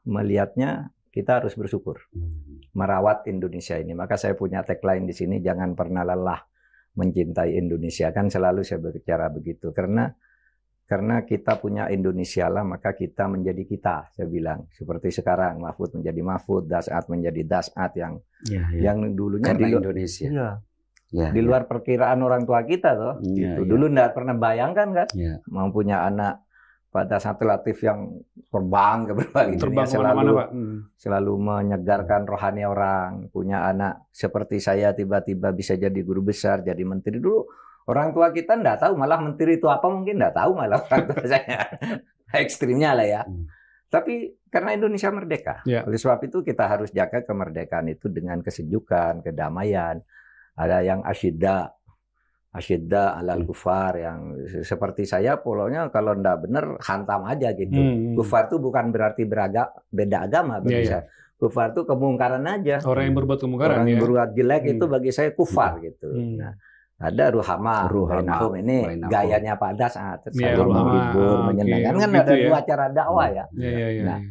melihatnya kita harus bersyukur. Merawat Indonesia ini. Maka saya punya tagline di sini, jangan pernah lelah mencintai Indonesia. Kan selalu saya berbicara begitu. Karena kita punya Indonesia lah, maka kita menjadi kita, saya bilang. Seperti sekarang, Mahfud menjadi Mahfud, Das'at menjadi Das'at yang dulunya di Indonesia. Iya. Di luar perkiraan orang tua kita toh. Gitu. Dulu enggak pernah bayangkan kan, mau punya anak pada satu latif yang terbang ke berbagai dunia, selalu menyegarkan rohani orang, punya anak seperti saya tiba-tiba bisa jadi guru besar, jadi menteri. Dulu orang tua kita enggak tahu, malah menteri itu apa mungkin enggak tahu malah orang tua saya. Ekstrimnya lah ya. Tapi karena Indonesia merdeka, oleh sebab itu kita harus jaga kemerdekaan itu dengan kesejukan, kedamaian. Ada yang asyidda alal kufar, yang seperti saya polonya kalau ndak bener hantam aja gitu. Kufar itu bukan berarti beda agama bagi saya. Kufar itu kemungkaran aja. Orang yang berbuat kemungkaran. Orang yang berbuat jelek itu bagi saya kufar gitu. Nah, ada ruhama bainahum ini gayanya Pak Das'at, saling menghibur, menyenangkan kan ada dua cara dakwah ya. Nah,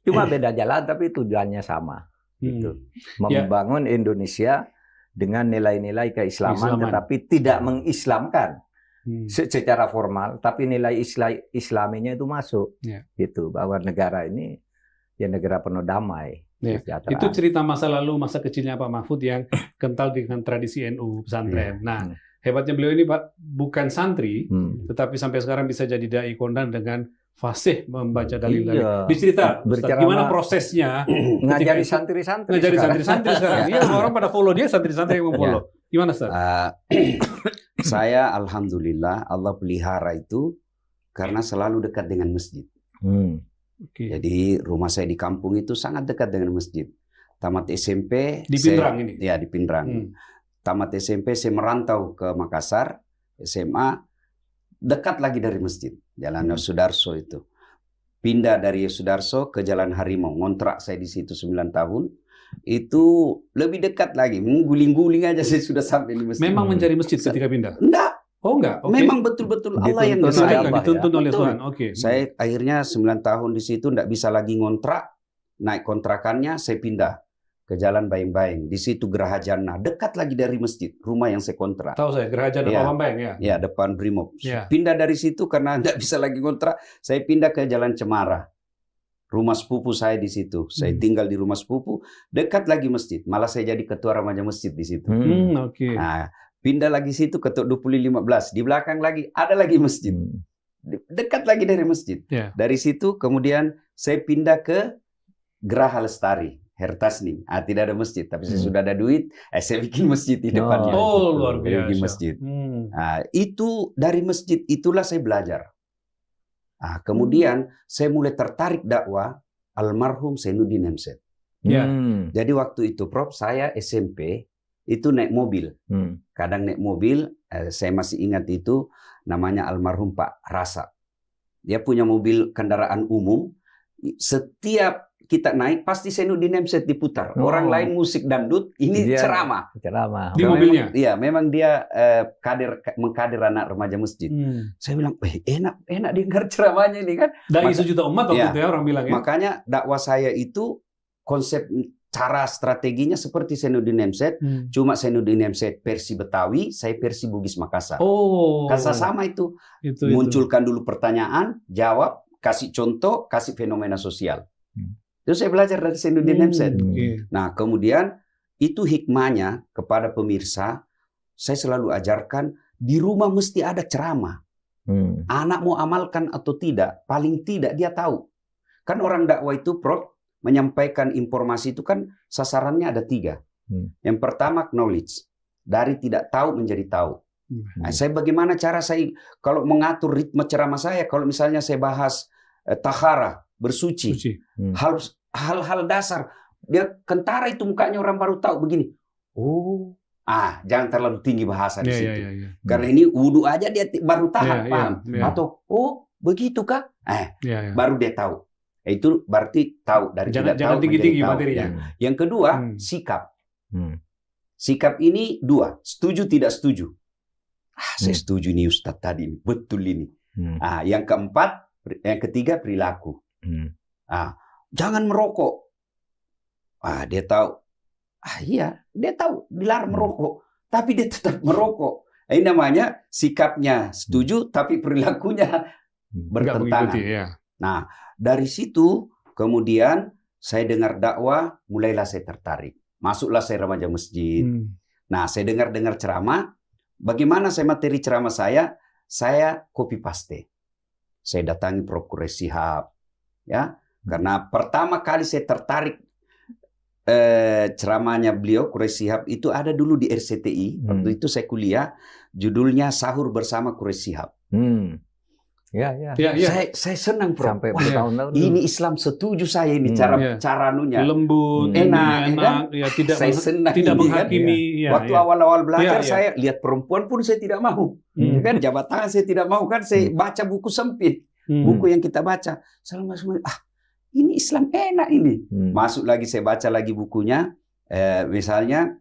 cuma beda jalan tapi tujuannya sama. Gitu. Membangun Indonesia dengan nilai-nilai keislaman tetapi tidak mengislamkan. secara formal, tapi nilai Islaminya itu masuk, gitu, bahwa negara ini ya negara penuh damai. Itu cerita masa lalu, masa kecilnya Pak Mahfud yang kental dengan tradisi NU pesantren. Nah, hebatnya beliau ini Pak bukan santri, tetapi sampai sekarang bisa jadi dai kondang dengan fasih membaca dalil-dalil. Dicerita, Ustaz, gimana prosesnya ngajari santri-santri. Ngajari santri-santri sekarang. Iya, orang pada follow dia, santri-santri yang memfollow. Gimana, Ustaz? Saya alhamdulillah Allah pelihara itu karena selalu dekat dengan masjid. Jadi rumah saya di kampung itu sangat dekat dengan masjid. Tamat SMP di Pindrang ini. Ya, di Pindrang. Tamat SMP saya merantau ke Makassar, SMA dekat lagi dari masjid. Jalan Yosudarso itu. Pindah dari Yosudarso ke Jalan Harimau. Ngontrak saya di situ 9 tahun. Itu lebih dekat lagi. Guling-guling aja saya sudah sampai di masjid. Memang mencari masjid ketika pindah? Enggak. Oh enggak? Okay. Memang betul-betul Allah yang dituntun oleh Tuhan. Oke. Saya akhirnya 9 tahun di situ enggak bisa lagi ngontrak. Naik kontrakannya saya pindah ke Jalan Baeng-Baeng. Di situ Geraha Jannah, dekat lagi dari masjid, rumah yang saya kontrak. Tahu saya, Geraha Jannah Pak Baeng ya. Ya, depan Brimob. Pindah dari situ karena tidak bisa lagi kontrak, saya pindah ke Jalan Cemara. Rumah sepupu saya di situ. Saya tinggal di rumah sepupu, dekat lagi masjid. Malah saya jadi ketua remaja masjid di situ. Nah, pindah lagi situ ketua 2015. Di belakang lagi ada lagi masjid. Dekat lagi dari masjid. Dari situ kemudian saya pindah ke Geraha Lestari. Hertasni, tidak ada masjid, tapi saya sudah ada duit, saya bikin masjid di depannya. Oh, luar biasa. Bikin masjid. Itu dari masjid itulah saya belajar. Kemudian saya mulai tertarik dakwah almarhum Zainuddin Hemset. Jadi waktu itu, Prof, saya SMP itu naik mobil. Kadang naik mobil, saya masih ingat itu namanya almarhum Pak Rasa. Dia punya mobil kendaraan umum. Setiap kita naik pasti Zainuddin Hemset diputar. Orang lain musik dangdut, ini ceramah. Di mobilnya. Iya, memang dia mengkader anak remaja masjid. Saya bilang, enak dengar ceramahnya ini kan. Dari sejuta umat waktu itu ya orang bilang ya. Makanya dakwah saya itu konsep cara strateginya seperti Zainuddin Hemset, cuma Zainuddin Hemset versi Betawi, saya versi Bugis Makassar. Kasa sama itu. Munculkan dulu pertanyaan, jawab, kasih contoh, kasih fenomena sosial. Itu saya belajar dari Zainuddin Hemset. Nah, kemudian itu hikmahnya kepada pemirsa, saya selalu ajarkan di rumah mesti ada ceramah. Anak mau amalkan atau tidak, paling tidak dia tahu. Kan orang dakwah itu, Prof, menyampaikan informasi itu kan sasarannya ada 3. Yang pertama knowledge, dari tidak tahu menjadi tahu. Nah, saya bagaimana cara saya kalau mengatur ritme ceramah saya, kalau misalnya saya bahas tahara, bersuci, hal-hal dasar, dia kentara itu mukanya orang baru tahu begini. Jangan terlalu tinggi bahasa di situ. Karena ini wudhu aja dia baru paham. Atau begitu kah? Baru dia tahu. Itu berarti tahu dari jangan tinggi-tinggi materinya. Yang kedua, sikap. Sikap ini 2, setuju tidak setuju. Saya setuju nih Ustadz tadi, betul ini. Yang ketiga perilaku. Jangan merokok. Dia tahu. Iya, dia tahu dilarang merokok, tapi dia tetap merokok. Ini namanya sikapnya setuju, tapi perilakunya bertentangan. Nah, dari situ kemudian saya dengar dakwah, mulailah saya tertarik. Masuklah saya remaja masjid. Nah, saya dengar ceramah. Bagaimana saya materi ceramah saya? Saya copy paste. Saya datangi Prof. Quraish Shihab, ya, karena pertama kali saya tertarik ceramahnya beliau Quraish Shihab itu ada dulu di RCTI. Waktu itu saya kuliah, judulnya Sahur Bersama Quraish Shihab. Saya senang, Prof. Sampai bertahun-tahun. Ini Islam setuju saya ini cara nunya. Lembut, enak kan? Ya, saya senang tidak ini, menghakimi. Kan? Waktu awal-awal belajar saya lihat perempuan pun saya tidak mau. Kan jabat tangan saya tidak mau, kan saya baca buku sempit. Buku yang kita baca. Ini Islam enak ini. Masuk lagi saya baca lagi bukunya. Misalnya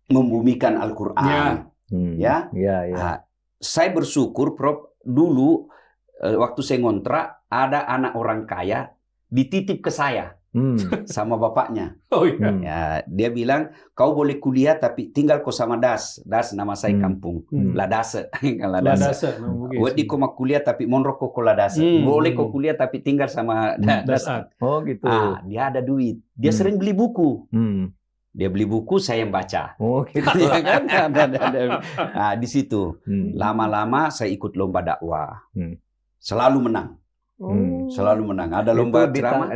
Membumikan Al-Quran. Saya bersyukur, Prof, dulu waktu saya ngontrak ada anak orang kaya dititip ke saya. sama bapaknya. Oh iya. Ya, dia bilang, kau boleh kuliah tapi tinggal kau sama Das. Das nama saya kampung. Ladase. Ladase. Wedi kau mau kuliah tapi monrok kau ladase. Boleh kau kuliah tapi tinggal sama Das. Oh gitu. Dia ada duit. Dia sering beli buku. Dia beli buku, saya yang baca. Oh gitu. Ya kan? Nah, di situ. Lama-lama saya ikut lomba dakwah. Selalu menang. Selalu menang. Ada lomba ceramah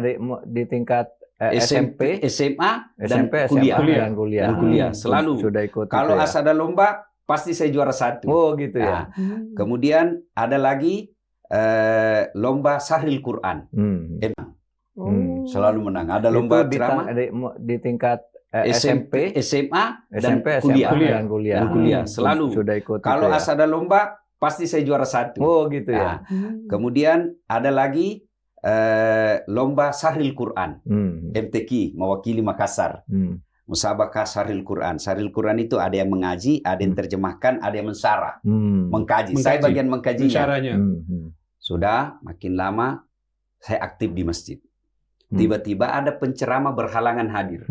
di tingkat SMP, SMA, dan SMP, kuliah. dan kuliah. Dan kuliah. Selalu. Sudah ikut. Kalau itu ya? ada lomba, pasti saya juara 1. Oh gitu Nah, ya. kemudian ada lagi lomba Sahril Quran. Selalu menang. Ada lomba ceramah di tingkat SMP, SMA, dan SMP, kuliah. dan kuliah. Dan kuliah. Selalu. Sudah ikut. Kalau itu ya? ada lomba, pasti saya juara 1. Oh gitu ya. Nah, kemudian ada lagi lomba Sahril Quran. MTQ, mewakili Makassar. Musabaqah Sahril Quran. Sahril Quran itu ada yang mengaji, ada yang terjemahkan, ada yang mensarah. Mengkaji. Saya bagian mengkajinya. Caranya. Sudah makin lama saya aktif di masjid. Tiba-tiba ada penceramah berhalangan hadir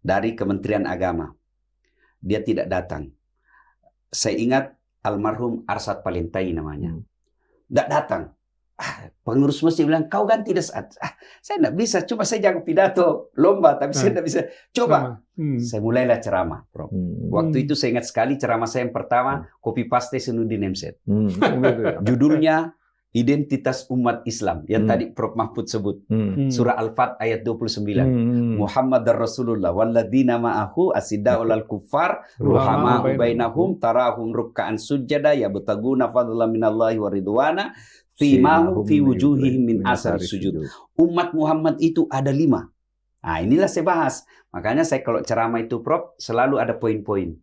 dari Kementerian Agama. Dia tidak datang. Saya ingat almarhum Arsad Palentai namanya. Tidak datang. Pengurus masjid bilang, kau ganti Desat. Saya tidak bisa, cuma saya jago pidato lomba, tapi saya tidak bisa. Coba. Saya mulailah ceramah, Prof. Waktu itu saya ingat sekali ceramah saya yang pertama, copy paste Senudin Emset. Judulnya Identitas Umat Islam, yang tadi Prof Mahfud sebut. Surah Al-Fat ayat 29. Muhammad Rasulullah walladzina ma'ahu asidda'ul al-kuffar ruhama'u bainahum tarahum ruk'an sujada yabtaguna fadlan minallahi wa ridwana Fimahum fi wujuhihim min asar sujud. Umat Muhammad itu ada 5. Nah, inilah saya bahas. Makanya saya kalau ceramah itu, Prof, selalu ada poin-poin.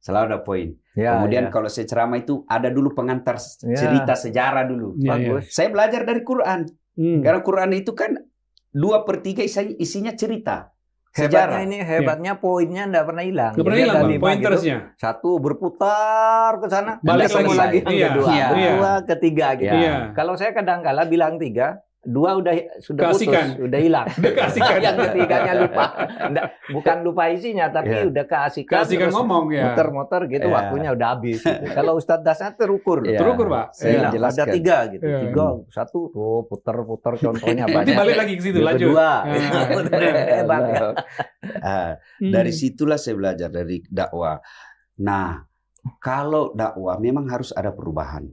Selalu ada poin. Kemudian kalau saya ceramah itu ada dulu pengantar cerita sejarah dulu. Bagus. Saya belajar dari Quran. Karena Quran itu kan 2/3 isinya cerita. Hebatnya ini, poinnya enggak pernah hilang. Enggak pernah hilang, pointersnya. Gitu, 1 berputar ke sana, balik lagi yang kedua, ketiga gitu. Kalau saya kadang-kala bilang 3, 2 sudah putus, udah hilang. Yang ketiganya lupa. Bukan lupa isinya, tapi udah keasikan ngomong ya. Muter-muter gitu, waktunya udah habis. Gitu. Kalau Ustadz Dasna terukur. Terukur, Pak. Saya jelaskan. Ada 3 gitu. 3, 1, puter-puter contohnya banyak. Nanti balik lagi ke situ, lanjut. Hebat ya. Dari situlah saya belajar dari dakwah. Nah, kalau dakwah memang harus ada perubahan.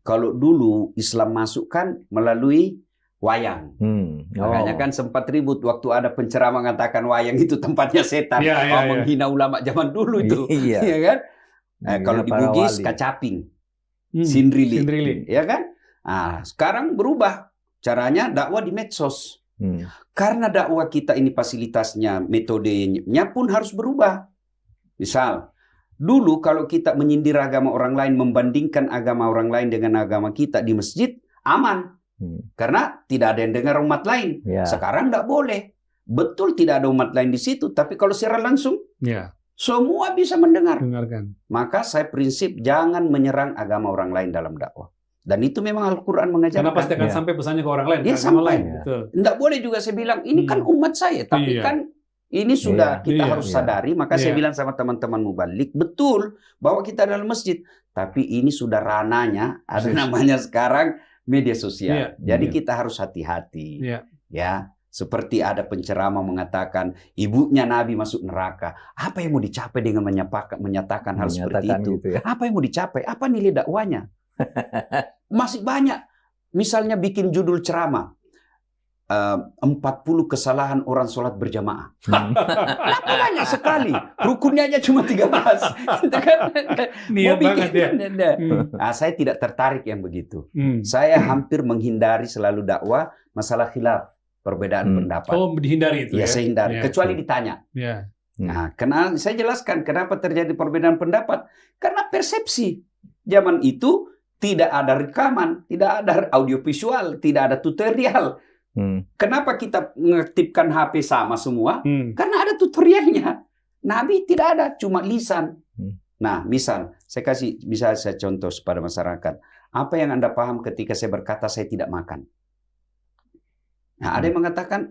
Kalau dulu Islam masuk kan melalui wayang. Makanya kan sempat ribut waktu ada penceramah mengatakan wayang itu tempatnya setan. Menghina ulama zaman dulu itu. Iya kan? Kalau di Bugis kacaping. Sindrili. Ya kan? Nah, sekarang berubah. Caranya dakwah di medsos. Karena dakwah kita ini fasilitasnya, metodenya pun harus berubah. Misal, dulu kalau kita menyindir agama orang lain, membandingkan agama orang lain dengan agama kita di masjid, aman. Karena tidak ada yang dengar umat lain. Sekarang tidak boleh. Betul tidak ada umat lain di situ, tapi kalau secara langsung, semua bisa mendengarkan. Maka saya prinsip jangan menyerang agama orang lain dalam dakwah. Dan itu memang Al-Quran mengajarkan. Karena pasti akan sampai pesannya ke orang lain. Dia sampai. Tidak boleh juga saya bilang, ini kan umat saya, tapi kan ini sudah kita harus sadari. Maka saya bilang sama teman-teman mubalik, betul bahwa kita dalam masjid, tapi ini sudah rananya, ada namanya sekarang media sosial. Jadi kita harus hati-hati. Ya, seperti ada penceramah mengatakan ibunya Nabi masuk neraka. Apa yang mau dicapai dengan menyatakan hal seperti itu? Gitu ya? Apa yang mau dicapai? Apa nilai dakwanya? Masih banyak. Misalnya bikin judul ceramah. 40 kesalahan orang sholat berjamaah. Banyak sekali. Rukunnya aja cuma 13. Niat banget ya. Nah, saya tidak tertarik yang begitu. Saya hampir menghindari selalu dakwah masalah khilaf, perbedaan pendapat. Oh, dihindari itu ya? Saya hindari. Kecuali ditanya. Nah, saya jelaskan kenapa terjadi perbedaan pendapat. Karena persepsi. Zaman itu tidak ada rekaman, tidak ada audiovisual, tidak ada tutorial. Kenapa kita mengaktifkan HP sama semua? Karena ada tutorialnya. Nabi tidak ada, cuma lisan. Nah, misal, bisa saya contoh kepada masyarakat. Apa yang Anda paham ketika saya berkata saya tidak makan? Nah, ada yang mengatakan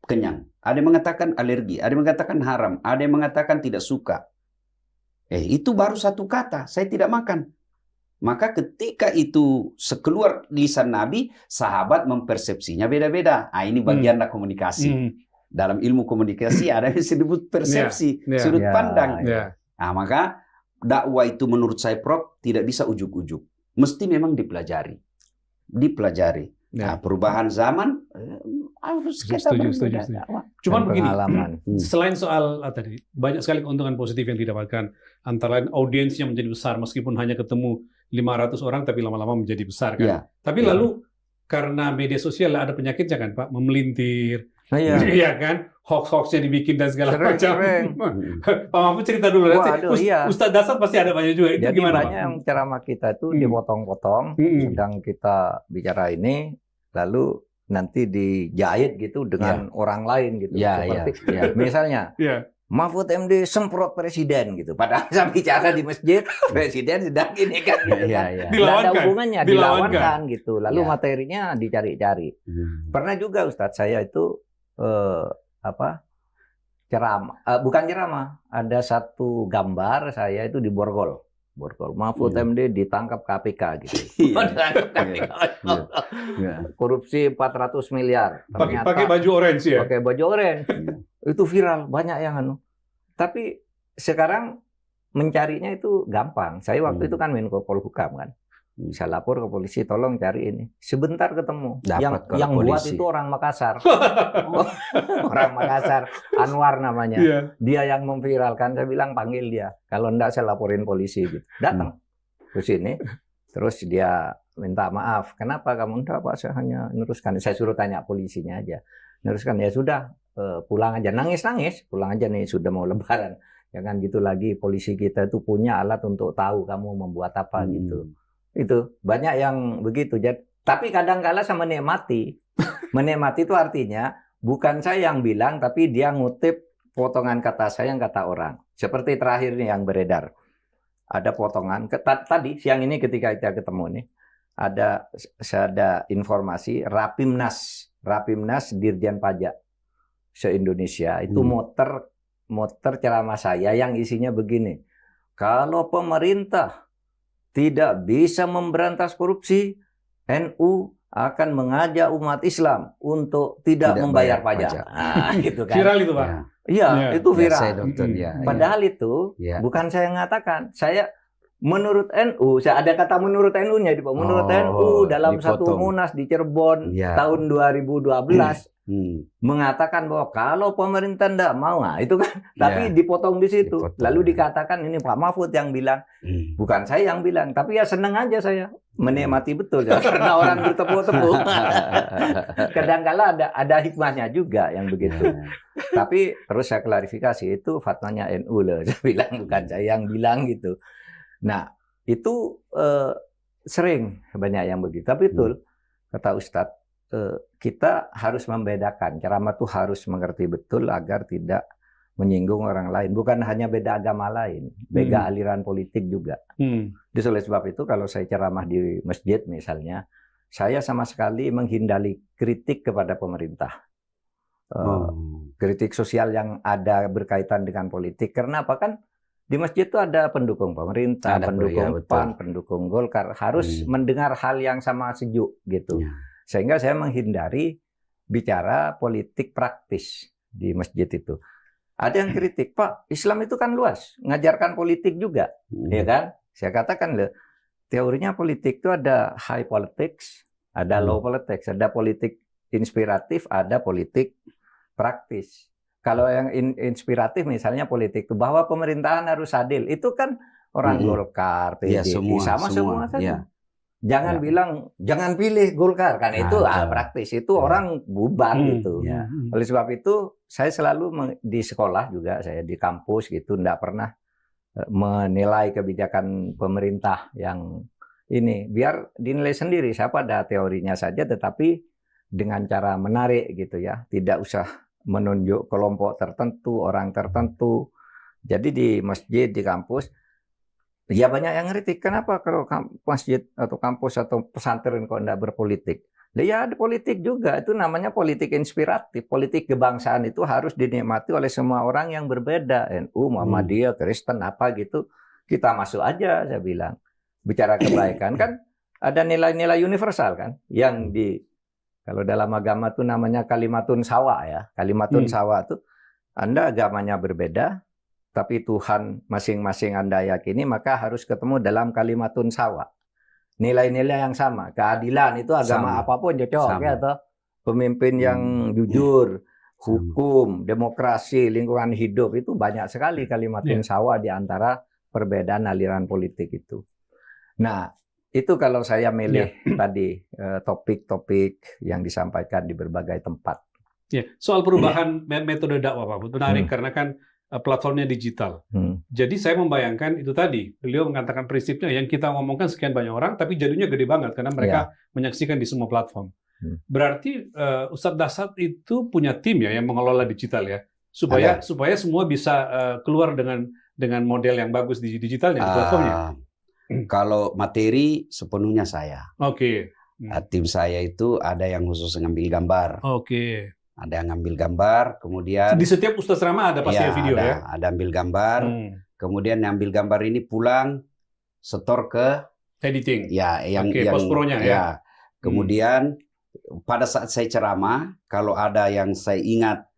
kenyang, ada yang mengatakan alergi, ada yang mengatakan haram, ada yang mengatakan tidak suka. Itu baru satu kata, saya tidak makan. Maka ketika itu sekeluar lisan Nabi, sahabat mempersepsinya beda-beda. Ini bagianlah komunikasi. Dalam ilmu komunikasi ada yang disebut persepsi, sudut pandang. Nah, maka dakwah itu menurut saya, Prof, tidak bisa ujuk-ujuk. Mesti memang dipelajari. Nah, perubahan zaman harus kita setuju. Cuman begini, selain soal tadi, banyak sekali keuntungan positif yang didapatkan. Antara lain audiensnya menjadi besar, meskipun hanya ketemu 500 orang, tapi lama-lama menjadi besar kan. Tapi lalu karena media sosial ada penyakitnya kan, Pak, memelintir. Iya kan, hoax-hoaxnya dibikin dan segala macam. Pak Mahfud cerita dulu. Ustadz Dasar pasti ada banyak juga. Itu jadi gimana, banyak yang ceramah kita itu dipotong-potong, sedang kita bicara ini, lalu nanti dijahit gitu dengan orang lain gitu. Misalnya, Mahfud MD semprot presiden gitu. Padahal saya bicara di masjid, presiden sedang ini kan. Dilawankan. Ada hubungannya, dilawankan gitu. Lalu materinya dicari-cari. Pernah juga Ustadz saya itu ceramah, bukan ceramah, ada satu gambar saya itu di Borgol. Mahfud MD ditangkap KPK gitu. Korupsi 400 miliar. Pakai baju orange ya? Pakai baju orange. Itu viral, banyak yang Tapi sekarang mencarinya itu gampang. Saya waktu itu kan Menko Polhukam kan. Bisa lapor ke polisi, tolong cari ini. Sebentar ketemu. Yang buat itu orang Makassar. Orang Makassar, Anwar namanya. Dia yang memviralkan. Saya bilang panggil dia. Kalau enggak saya laporin polisi gitu. Datang ke sini. Terus dia minta maaf. Kenapa kamu enggak, Pak? Saya hanya meneruskan. Saya suruh tanya polisinya aja. Meneruskan, ya sudah, pulang aja. Nangis-nangis. Pulang aja nih, sudah mau lebaran. Jangan gitu lagi. Polisi kita itu punya alat untuk tahu kamu membuat apa gitu. Itu banyak yang begitu. Tapi kadang-kala saya menikmati. Menikmati itu artinya bukan saya yang bilang, tapi dia ngutip potongan kata saya yang kata orang. Seperti terakhir nih yang beredar. Ada potongan. Tadi siang ini ketika kita ketemu nih, ada informasi Rapimnas Dirjen Pajak se-Indonesia itu motor ceramah saya yang isinya begini. Kalau pemerintah tidak bisa memberantas korupsi, NU akan mengajak umat Islam untuk tidak membayar pajak. Nah, gitu kan. Viral itu, Pak. Iya, itu viral. Padahal itu bukan saya yang mengatakan. Saya menurut NU, saya ada kata menurut NU-nya, Pak. Menurut NU dalam satu munas di Cirebon tahun 2012 mengatakan bahwa kalau pemerintah tidak mau, nah itu kan, tapi dipotong di situ. Lalu dikatakan ini Pak Mahfud yang bilang, bukan saya yang bilang, tapi ya senang aja saya menikmati betul ya, karena orang bertepuk-tepuk. Kadang-kala ada hikmahnya juga yang begitu. Tapi terus saya klarifikasi itu fatwanya NU loh, saya bilang bukan saya yang bilang gitu. Nah itu sering banyak yang begitu. Tapi betul kata Ustadz. Kita harus membedakan. Ceramah itu harus mengerti betul agar tidak menyinggung orang lain. Bukan hanya beda agama lain, beda aliran politik juga. Jadi oleh sebab itu kalau saya ceramah di masjid misalnya, saya sama sekali menghindari kritik kepada pemerintah. Kritik sosial yang ada berkaitan dengan politik. Karena apa kan? Di masjid itu ada pendukung pemerintah, pendukung PAN, pendukung Golkar. Harus mendengar hal yang sama sejuk gitu. Sehingga saya menghindari bicara politik praktis di masjid itu. Ada yang kritik, Pak, Islam itu kan luas, ngajarkan politik juga, ya kan? Saya katakan loh, teorinya politik itu ada high politics, ada low politics, ada politik inspiratif, ada politik praktis. Kalau yang inspiratif misalnya politik itu bahwa pemerintahan harus adil, itu kan orang Golkar, PDI, sama semua saja. Jangan bilang jangan pilih Golkar kan itu praktis itu orang bubar gitu. Oleh sebab itu saya selalu di sekolah juga saya di kampus gitu tidak pernah menilai kebijakan pemerintah yang ini biar dinilai sendiri. Saya pada teorinya saja tetapi dengan cara menarik gitu ya. Tidak usah menunjuk kelompok tertentu, orang tertentu. Jadi di masjid, di kampus ya banyak yang ngeritik, kenapa kalau masjid atau kampus atau pesantren kok enggak berpolitik? Ya, ada politik juga. Itu namanya politik inspiratif. Politik kebangsaan itu harus dinikmati oleh semua orang yang berbeda. NU, Muhammadiyah, Kristen, apa gitu. Kita masuk aja, saya bilang. Bicara kebaikan kan ada nilai-nilai universal kan. Kalau dalam agama itu namanya kalimatun sawa ya. Kalimatun sawa itu Anda agamanya berbeda, tapi Tuhan masing-masing Anda yakini, maka harus ketemu dalam kalimatun sawa. Nilai-nilai yang sama, keadilan itu agama apapun cocok ya toh. Pemimpin yang jujur, hukum, demokrasi, lingkungan hidup itu banyak sekali kalimatun sawa di antara perbedaan aliran politik itu. Nah, itu kalau saya milih tadi topik-topik yang disampaikan di berbagai tempat. Soal perubahan metode dakwah Pak, menarik karena kan platformnya digital. Jadi saya membayangkan itu tadi, beliau mengatakan prinsipnya yang kita ngomongkan sekian banyak orang, tapi jadinya gede banget karena mereka menyaksikan di semua platform. Berarti Ustadz Dasyat itu punya tim ya yang mengelola digital ya, supaya semua bisa keluar dengan model yang bagus di digitalnya, di platformnya. Kalau materi sepenuhnya saya. Oke. Tim saya itu ada yang khusus ngambil gambar. Oke. Ada yang ngambil gambar, kemudian di setiap Ustadz Rama ada pasti video ya. Ada ambil gambar, kemudian ngambil gambar ini pulang, setor ke editing. Ya, yang post-pro-nya ya. Kemudian pada saat saya ceramah, kalau ada yang saya ingat,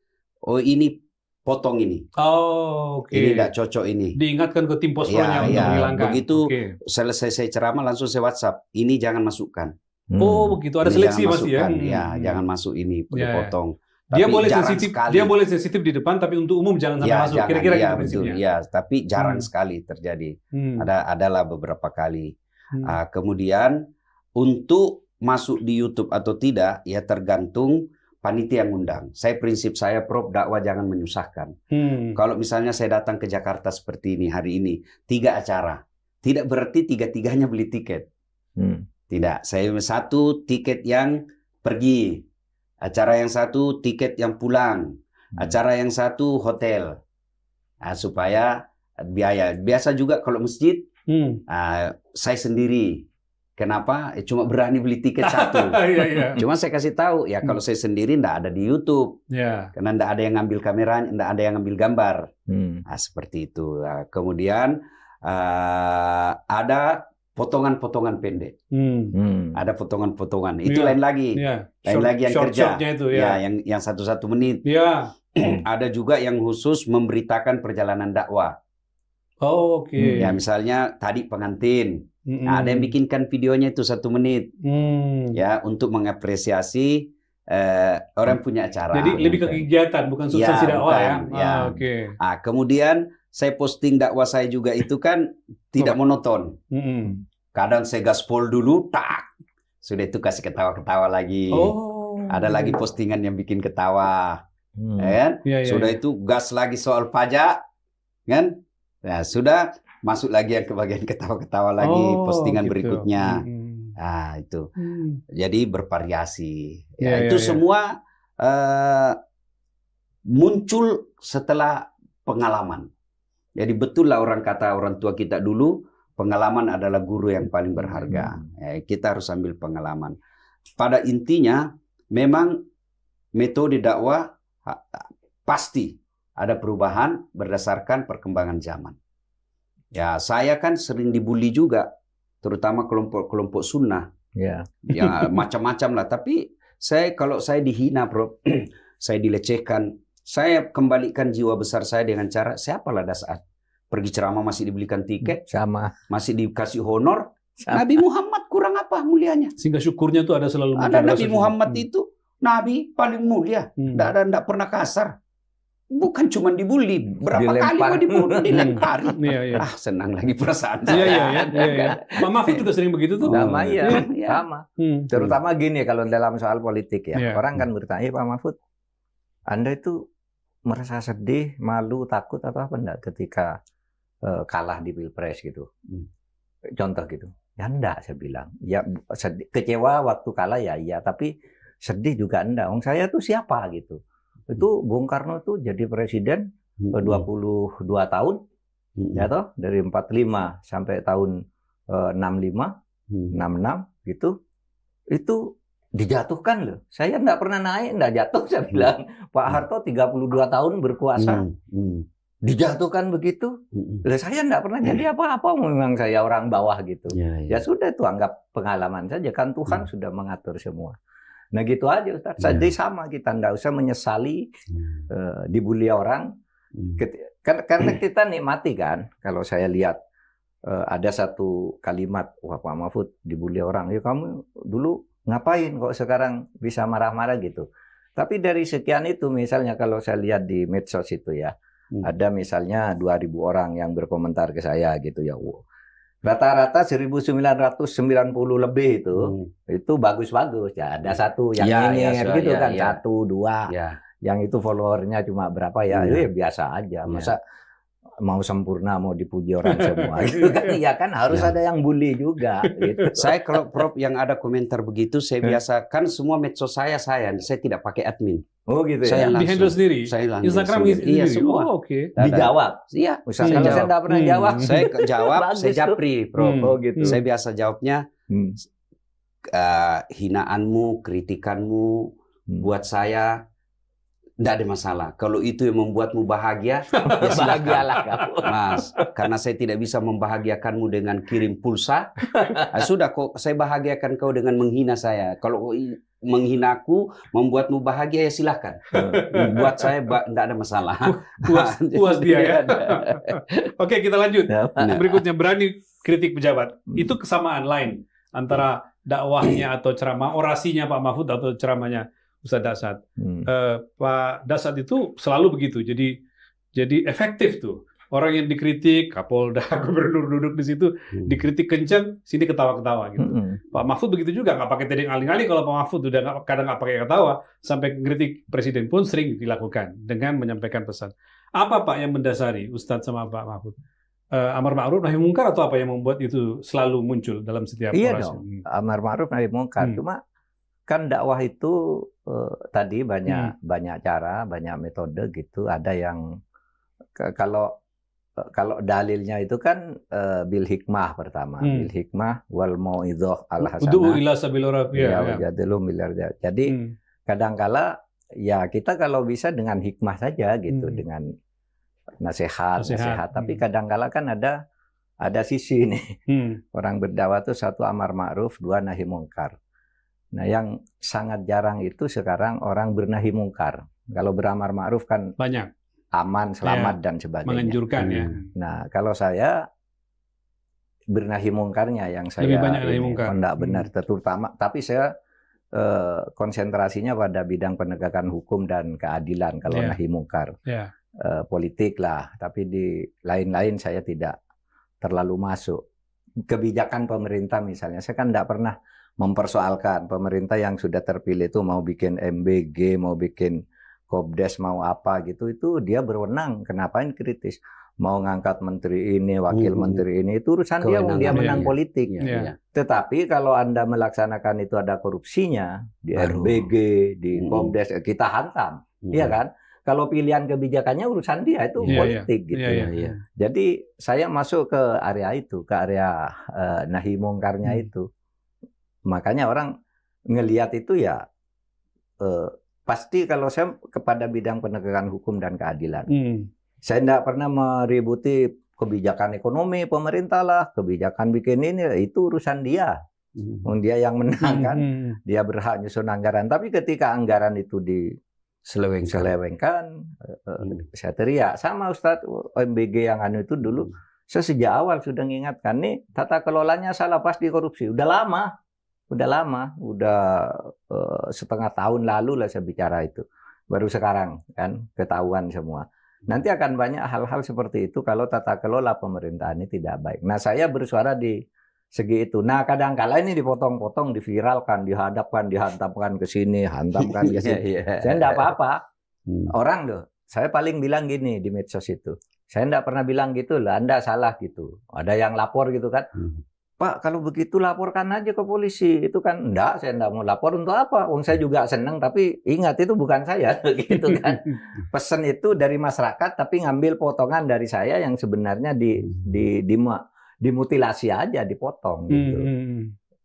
oh ini potong ini. Oh, oke. Ini tidak cocok ini. Diingatkan ke tim post-pro-nya untuk menghilangkan. Begitu selesai saya ceramah langsung saya WhatsApp, ini jangan masukkan. Oh, begitu. Ada seleksi masih ya. Ya, jangan masuk ini, dipotong. Dia boleh sensitif di depan, tapi untuk umum jangan sampai masuk. Kira-kira gitu prinsipnya. Ya, tapi jarang sekali terjadi. Adalah beberapa kali. Kemudian untuk masuk di YouTube atau tidak, ya tergantung panitia yang undang. Prinsip saya, Prof, dakwah jangan menyusahkan. Kalau misalnya saya datang ke Jakarta seperti ini hari ini, 3 acara, tidak berarti 3-tiganya beli tiket. Tidak, saya 1 tiket yang pergi. Acara yang 1 tiket yang pulang, acara yang 1 hotel, supaya biaya. Biasa juga kalau masjid, saya sendiri. Kenapa? Cuma berani beli tiket 1. Cuma saya kasih tahu ya kalau saya sendiri ndak ada di YouTube, karena ndak ada yang ngambil kamera, ndak ada yang ngambil gambar. Seperti itu. Kemudian ada potongan-potongan pendek. Ada potongan-potongan. Itu lain lagi. Lain lagi yang kerja. Itu, yang 1 menit. Ada juga yang khusus memberitakan perjalanan dakwah. Oh, oke. Ya, misalnya tadi pengantin. Ada yang bikinkan videonya itu 1 menit. Ya, untuk mengapresiasi orang punya acara. Jadi lebih ke kegiatan, bukan substansi dakwah ya. Oke. Kemudian saya posting dakwah saya juga itu kan tidak monoton. Kadang saya gaspol dulu, tak. Sudah itu kasih ketawa-ketawa lagi. Ada lagi postingan yang bikin ketawa. Kan? Sudah itu gas lagi soal pajak. Kan? Nah, sudah masuk lagi yang ke bagian ketawa-ketawa lagi postingan berikutnya. Nah, itu. Jadi bervariasi. Itu semua muncul setelah pengalaman. Jadi betul lah orang kata orang tua kita dulu, pengalaman adalah guru yang paling berharga. Kita harus ambil pengalaman. Pada intinya, memang metode dakwah pasti ada perubahan berdasarkan perkembangan zaman. Ya, saya kan sering dibully juga, terutama kelompok-kelompok sunnah. Ya, macam-macam lah. Tapi kalau saya dihina, Bro, saya dilecehkan, saya kembalikan jiwa besar saya dengan cara, siapalah Dasyat? Pergi ceramah masih dibelikan tiket, masih dikasih honor. Nabi Muhammad kurang apa mulianya? Sehingga syukurnya tuh ada selalu. Ada Nabi Muhammad itu Nabi paling mulia, tidak pernah kasar. Bukan cuma dibully, berapa kali gua dibully, dilempari. Senang lagi perasaan saya. Pak Mahfud juga sering begitu tuh. Sama. Terutama gini kalau dalam soal politik ya, orang kan bertanya, Pak Mahfud, Anda itu merasa sedih, malu, takut atau apa enggak ketika kalah di Pilpres gitu? Contoh gitu. Ya enggak, saya bilang. Ya sedih, kecewa waktu kalah ya iya, tapi sedih juga enggak. Saya tuh siapa gitu. Itu Bung Karno tuh jadi presiden 22 tahun, ya toh, dari 45 sampai tahun 65, 66 gitu. Itu dijatuhkan loh. Saya enggak pernah naik, enggak jatuh. Saya bilang, Pak Harto 32 tahun berkuasa, dijatuhkan begitu. Lah saya enggak pernah jadi apa-apa, memang saya orang bawah gitu. Ya sudah, itu anggap pengalaman saja, kan Tuhan sudah mengatur semua. Nah gitu aja Ustaz. Jadi sama, kita enggak usah menyesali dibully orang. Karena kita nikmati kan. Kalau saya lihat ada satu kalimat, wah Pak Mahfud dibully orang, ya kamu dulu ngapain kok sekarang bisa marah-marah gitu. Tapi dari sekian itu, misalnya kalau saya lihat di medsos itu ya, ada misalnya 2.000 orang yang berkomentar ke saya gitu ya. Rata-rata 1.990 lebih itu bagus-bagus ya. Ada satu yang nyinyir gitu kan, 1, 2. Yang itu followernya cuma berapa ya, itu ya biasa aja. Masa mau sempurna, mau dipuji orang semua itu kan, ya kan harus ada yang bully juga gitu. Saya kalau Prof yang ada komentar begitu, saya biasa kan semua medsos saya tidak pakai admin. Oh gitu ya. Saya di-handle sendiri. Saya langsung Instagram sendiri. Iya, semua. Oh, oke. Dijawab. Iya. Kalau saya enggak pernah jawab, Saya jawab, Bagus saya japri, Prof. Oh gitu. Saya biasa jawabnya hinaanmu, kritikanmu buat saya tidak ada masalah. Kalau itu yang membuatmu bahagia, ya bahagialah kamu. Mas, karena saya tidak bisa membahagiakanmu dengan kirim pulsa. Sudah kok, saya bahagiakan kau dengan menghina saya. Kalau menghinaku membuatmu bahagia, ya silahkan. Buat saya tidak ada masalah. Puas dia ya. Oke, kita lanjut. Berikutnya, berani kritik pejabat. Itu kesamaan lain antara dakwahnya atau ceramah, orasinya Pak Mahfud atau ceramahnya Ustaz Dasyat. Pak Dasyat itu selalu begitu. Jadi efektif tuh. Orang yang dikritik, Kapolda, Gubernur duduk di situ, dikritik kencang, sini ketawa-ketawa gitu. Pak Mahfud begitu juga, nggak pakai tedeng aling-aling. Kalau Pak Mahfud udah kadang nggak pakai ketawa, sampai kritik presiden pun sering dilakukan dengan menyampaikan pesan. Apa Pak yang mendasari Ustadz sama Pak Mahfud? Amar ma'ruf nahi mungkar atau apa yang membuat itu selalu muncul dalam setiap orasi? Iya dong, amar ma'ruf nahi mungkar. Cuma kan dakwah itu tadi banyak cara, banyak metode gitu. Ada yang kalau dalilnya itu kan bil hikmah pertama, bil hikmah wal mau'izah al hasanah. Ud'u ila sabil Jadi kadangkala ya kita kalau bisa dengan hikmah saja gitu, dengan nasihat. Tapi kadangkala kan ada sisi nih. Orang berdakwah itu 1 amar ma'ruf, 2 nahi mungkar. Nah, yang sangat jarang itu sekarang orang bernahi mungkar. Kalau beramar ma'ruf kan banyak, aman, selamat dan sebagainya. Menganjurkan ya. Nah, kalau saya bernahi mungkarnya yang saya lebih banyak nahi mungkar. Tidak benar, terutama. Tapi saya konsentrasinya pada bidang penegakan hukum dan keadilan. Kalau nahi mungkar, politik lah. Tapi di lain-lain saya tidak terlalu masuk. Kebijakan pemerintah misalnya, saya kan tidak pernah mempersoalkan pemerintah yang sudah terpilih itu mau bikin MBG, mau bikin Kopdes, mau apa gitu, itu dia berwenang. Kenapain kritis? Mau ngangkat menteri ini, wakil menteri ini, itu urusan dia menang politik. Tetapi kalau Anda melaksanakan itu ada korupsinya di MBG, di Kopdes, kita hantam, iya kan? Kalau pilihan kebijakannya urusan dia, itu politik gitu. Jadi saya masuk ke area itu, ke area nahi mungkarnya itu. Makanya orang ngelihat itu ya pasti kalau saya kepada bidang penegakan hukum dan keadilan. Saya tidak pernah meributi kebijakan ekonomi pemerintah lah, kebijakan bikin ini, itu urusan dia. Dia yang menang kan, dia berhak nyusun anggaran. Tapi ketika anggaran itu diselewengkan, saya teriak. Sama Ustadz MBG yang itu dulu, saya sejak awal sudah mengingatkan, nih tata kelolanya salah, pasti korupsi. Udah setengah tahun lalu lah saya bicara itu. Baru sekarang kan ketahuan semua. Nanti akan banyak hal-hal seperti itu kalau tata kelola pemerintahan ini tidak baik. Nah, saya bersuara di segi itu. Nah, kadang-kala ini dipotong-potong, diviralkan, dihantamkan ke sini, hantamkan ke sini. Saya enggak apa-apa. Orang tuh, saya paling bilang gini di medsos itu. Saya enggak pernah bilang gitu lah, Anda salah gitu. Ada yang lapor gitu kan. Pak, kalau begitu laporkan aja ke polisi. Itu kan enggak, saya enggak mau lapor untuk apa? Saya juga senang, tapi ingat itu bukan saya gitu kan. Pesan itu dari masyarakat, tapi ngambil potongan dari saya yang sebenarnya dimutilasi aja, dipotong gitu.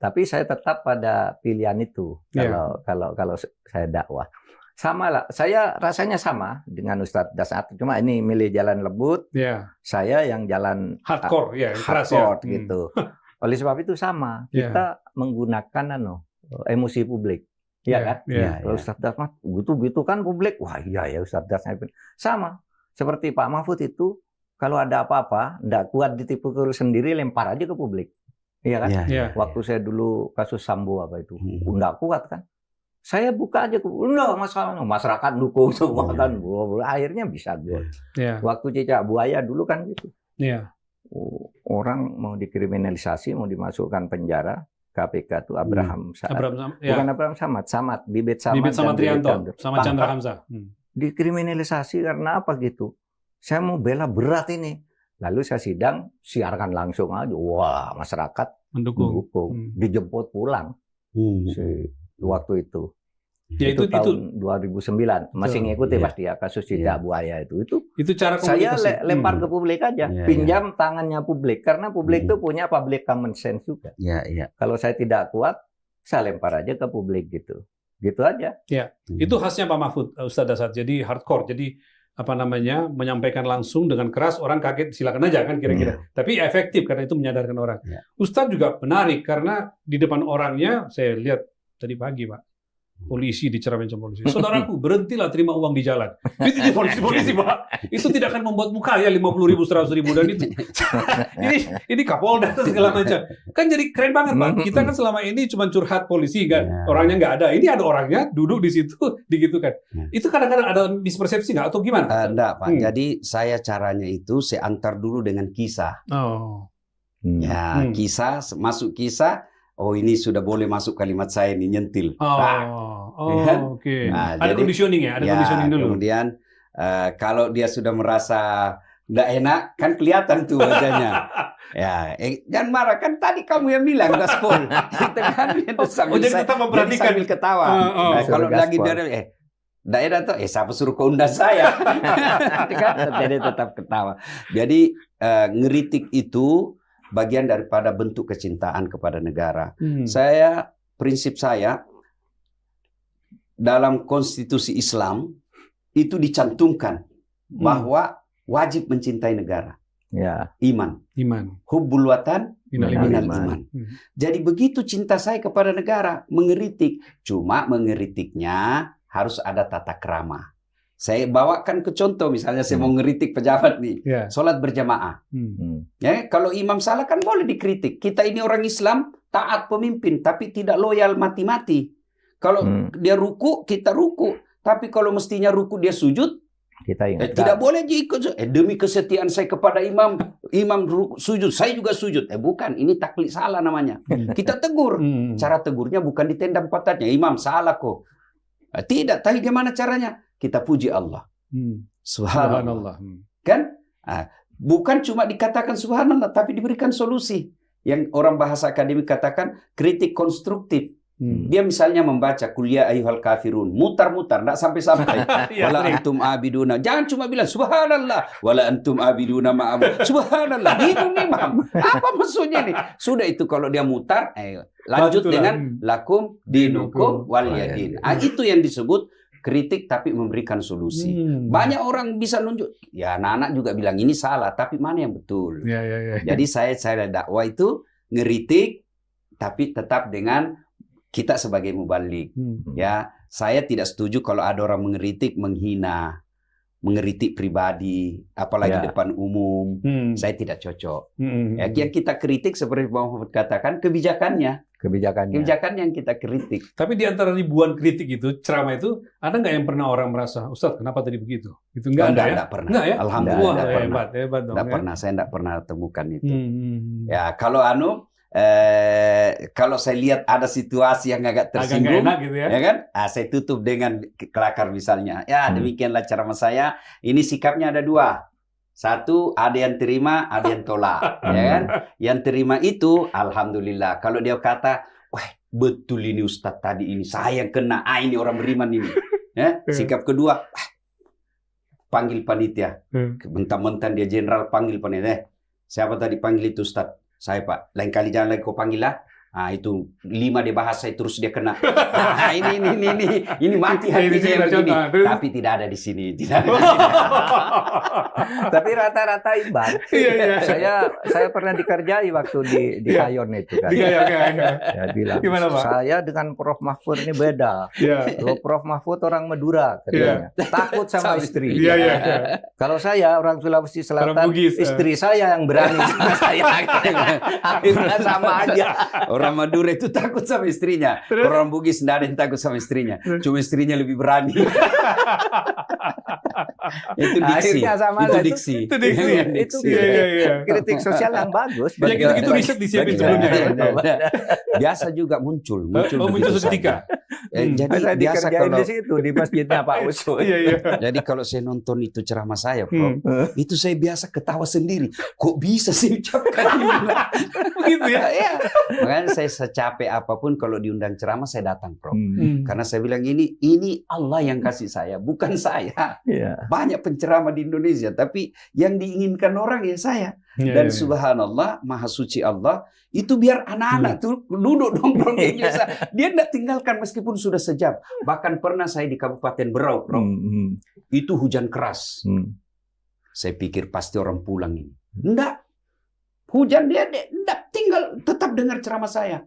Tapi saya tetap pada pilihan itu kalau saya dakwah. Sama lah, saya rasanya sama dengan Ustadz Dasat, cuma ini milih jalan lembut, saya yang jalan hardcore, keras hardcore gitu. Oleh sebab itu sama, kita menggunakan emosi publik. Iya kan? Kalau Ustadz Dasat gitu kan publik, wah iya ya Ustadz Dasat. Sama, seperti Pak Mahfud itu, kalau ada apa-apa, nggak kuat ditipu sendiri, lempar aja ke publik. Iya kan? Waktu saya dulu kasus Sambo apa itu, nggak kuat kan? Saya buka aja, enggak masalah, masyarakat dukung semua kan, akhirnya bisa gol. Waktu Cicak Buaya dulu kan gitu. Orang mau dikriminalisasi, mau dimasukkan penjara, KPK itu bukan Abraham Samad, Bibit Samad Trianto, sama Chandra Hamzah. Dikriminalisasi karena apa gitu? Saya mau bela berat ini. Lalu saya sidang, siarkan langsung aja. Wah, masyarakat mendukung. Dijemput pulang. Waktu itu. Itu tahun 2009. Masih ngikuti pasti ya kasus Cicak Buaya itu. Itu cara saya lempar ke publik aja. Pinjam tangannya publik. Karena publik itu punya public common sense juga. Kalau saya tidak kuat, saya lempar aja ke publik gitu. Gitu aja. Itu khasnya Pak Mahfud, Ustadz Dasat. Jadi hardcore. Jadi menyampaikan langsung dengan keras, orang kaget, silakan aja kan kira-kira. Tapi efektif karena itu menyadarkan orang. Ustadz juga menarik karena di depan orangnya, saya lihat tadi pagi Pak, polisi diceramain sama polisi. Saudaraku, berhentilah terima uang di jalan. Itu polisi Pak. Itu tidak akan membuat muka ya 50.000, 100.000 dan itu. ini Kapolda dan segala macam. Kan jadi keren banget Pak. Kita kan selama ini cuma curhat polisi kan. Orangnya nggak ada. Ini ada orangnya duduk di situ, digitukan. Itu kadang-kadang ada mispersepsi nggak atau gimana? Enggak Pak. Jadi saya caranya itu saya antar dulu dengan kisah. Kisah, masuk kisah. Oh ini sudah boleh masuk kalimat saya ini nyentil. Oke. Nah, ada conditioning ya, ada conditioning dulu. Kemudian kalau dia sudah merasa tidak enak, kan kelihatan tuh wajahnya. Jangan marah kan tadi kamu yang bilang gaspol. Kita kan jadi kita memperhatikan sambil ketawa. Kalau lagi dia tidak enak tuh, siapa suruh kau undang saya? Jadi tetap ketawa. Jadi ngeritik itu bagian daripada bentuk kecintaan kepada negara. Prinsip saya, dalam konstitusi Islam, itu dicantumkan bahwa wajib mencintai negara. Iman. Hubbul watan minal iman. Jadi begitu cinta saya kepada negara, mengeritik. Cuma mengeritiknya harus ada tata krama. Saya bawakan ke contoh, misalnya saya mau ngeritik pejabat nih, sholat berjamaah. Kalau imam salah kan boleh dikritik. Kita ini orang Islam, taat pemimpin, tapi tidak loyal mati-mati. Kalau dia ruku, kita ruku. Tapi kalau mestinya ruku dia sujud, kita tidak boleh ikut. Demi kesetiaan saya kepada imam, imam ruku, sujud, saya juga sujud. Bukan, ini taklid salah namanya. Kita tegur. Cara tegurnya bukan ditendang pantatnya. Imam salah kok. Tidak, tapi gimana caranya? Kita puji Allah. Subhanallah. Kan? Bukan cuma dikatakan subhanallah, tapi diberikan solusi. Yang orang bahasa akademik katakan kritik konstruktif. Dia misalnya membaca kuliah ayyuhal kafirun, mutar-mutar, enggak sampai-sampai. Wala antum abiduna. Jangan cuma bilang subhanallah, wala antum abiduna ma'abu. Subhanallah. Bingung imam. Apa maksudnya nih? Sudah itu kalau dia mutar, lanjut dengan lakum dinukum wal yadin. Itu yang disebut kritik tapi memberikan solusi. Banyak orang bisa nunjuk. Ya anak-anak juga bilang ini salah, tapi mana yang betul? Jadi saya dakwah itu ngeritik, tapi tetap dengan kita sebagai mubalik. Saya tidak setuju kalau ada orang mengeritik, menghina, mengeritik pribadi, apalagi depan umum. Saya tidak cocok. Yang kita kritik seperti Pak Mahfud katakan kebijakannya yang kita kritik. Tapi di antara ribuan kritik itu, ceramah itu, ada nggak yang pernah orang merasa, Ustadz kenapa tadi begitu? Itu enggak pernah. Enggak ya? Alhamdulillah enggak pernah. Hebat dong. Enggak pernah, saya enggak pernah temukan itu. Ya, kalau saya lihat ada situasi yang agak tersinggung, enak gitu ya kan? Saya tutup dengan kelakar misalnya. Demikianlah ceramah saya. Ini sikapnya ada dua. Satu, ada yang terima, ada yang tolak. Ya kan? Yang terima itu, alhamdulillah. Kalau dia kata, wah betul ini Ustadz tadi ini, saya yang kena, ini orang beriman ini. Sikap kedua, panggil panitia. Mentang-mentang dia jenderal, panggil panitia. Siapa tadi panggil itu Ustadz? Saya Pak. Lain kali jangan lagi kau panggil lah. Ah itu 5 dia bahas saya terus dia kena. Ah, ini mati hatinya yang begini. Tapi tidak ada di sini, tidak ada di sini. Tapi rata-rata imbang. Saya pernah dikerjai waktu di Kayon itu kan. Ya bilang, Gimana, Pak? saya dengan Prof Mahfud ini beda. Kalau Prof Mahfud orang Madura katanya. Takut sama istri. Kalau saya orang Sulawesi Selatan, Orang Bugis, istri saya yang berani sama saya. Akhirnya sama aja. Orang Madura itu takut sama istrinya. Orang Bugis tidak ada yang takut sama istrinya. Cuma istrinya lebih berani. Itu diksi. Akhirnya sama Itu lah. diksi. Itu diksi. Itu Iya. kritik sosial yang bagus. Ya gitu-gitu riset disiapin sebelumnya. Biasa juga muncul Muncul begitu seketika. saja. Jadi Saya biasa dikerjain kalau di situ di masjidnya Pak Usul. Iya. jadi kalau saya nonton itu ceramah saya, Prof, itu saya biasa ketawa sendiri. Kok bisa sih ucapkan ini? Begitu ya. Iya. Makanya saya secapek apapun kalau diundang ceramah saya datang, Prof. Karena saya bilang ini Allah yang kasih saya, bukan saya. Iya. Banyak penceramah di Indonesia, tapi yang diinginkan orang ya saya. Dan subhanallah, maha suci Allah, itu biar anak-anak tuh duduk nongkrong biasa. Dia tidak tinggalkan meskipun sudah sejam. Bahkan pernah saya di Kabupaten Berau, Prof. Itu hujan keras. Saya pikir pasti orang pulang ini. Enggak. Hujan dia enggak, tinggal tetap dengar ceramah saya.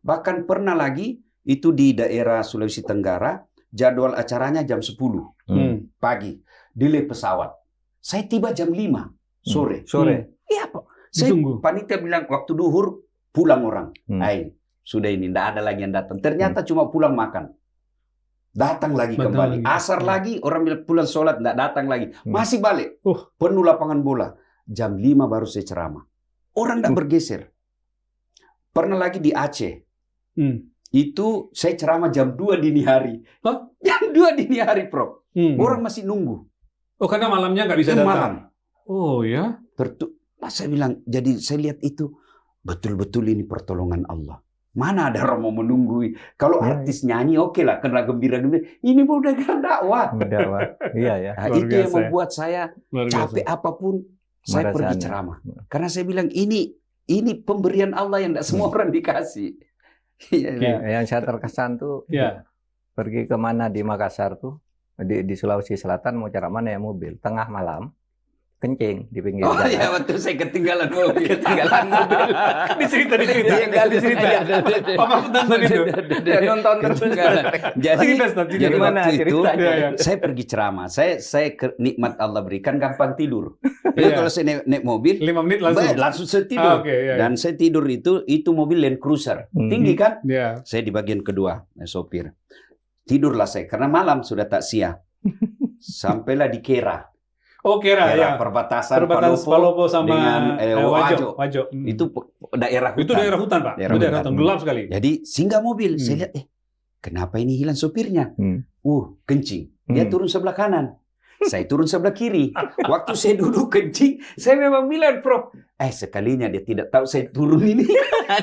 Bahkan pernah lagi, itu di daerah Sulawesi Tenggara, jadwal acaranya jam 10 pagi. Delay pesawat. Saya tiba jam 5 sore. Iya, Pak. Saya panitia bilang waktu duhur pulang orang. Sudah ini tidak ada lagi yang datang. Ternyata cuma pulang makan. Datang lagi kembali. Asar lagi orang bilang pulang sholat tidak datang lagi. Masih balik. Penuh lapangan bola. Jam 5 baru saya ceramah. Orang tidak bergeser. Pernah lagi di Aceh. Itu saya ceramah jam 2 dini hari. Jam 2 dini hari, Prof. Orang masih nunggu. Oh, karena malamnya nggak bisa datang. Malam. Oh ya. Saya bilang, jadi saya lihat itu betul-betul ini pertolongan Allah. Mana ada orang mau menunggu? Kalau artis nyanyi oke lah, kena gembira-gembira. Ini mau udah dakwah. Iya ya. Nah, itu yang membuat saya capek apapun saya pergi ceramah. Karena saya bilang ini pemberian Allah yang tidak semua orang dikasih. Yang saya terkesan tuh pergi kemana di Makassar tuh di Sulawesi Selatan mau ceramah naik mobil tengah malam kencing di pinggir jalan. Oh iya betul, saya ketinggalan mobil. Dicerita. Iya, dicerita. Pak Mahfud nonton itu. Nonton terus. Jadi mana waktu itu ceritanya? saya pergi ceramah. Saya nikmat Allah berikan gampang tidur. Jadi kalau saya naik mobil 5 menit langsung. saya tidur. Dan saya tidur itu mobil Land Cruiser. Tinggi kan? Saya di bagian kedua, sopir. Tidurlah saya karena malam sudah tak siap. Sampailah di Kera. Oh, Kera ya. Perbatasan Palopo sama dengan Wajo. Itu daerah hutan. Itu daerah hutan, Pak. Itu daerah hutan gelap sekali. Jadi singgah mobil, saya lihat kenapa ini hilang sopirnya? Kencing. Dia turun sebelah kanan. Saya turun sebelah kiri. Waktu saya duduk kencing, saya memang bilang, Prof, sekalinya dia tidak tahu saya turun ini.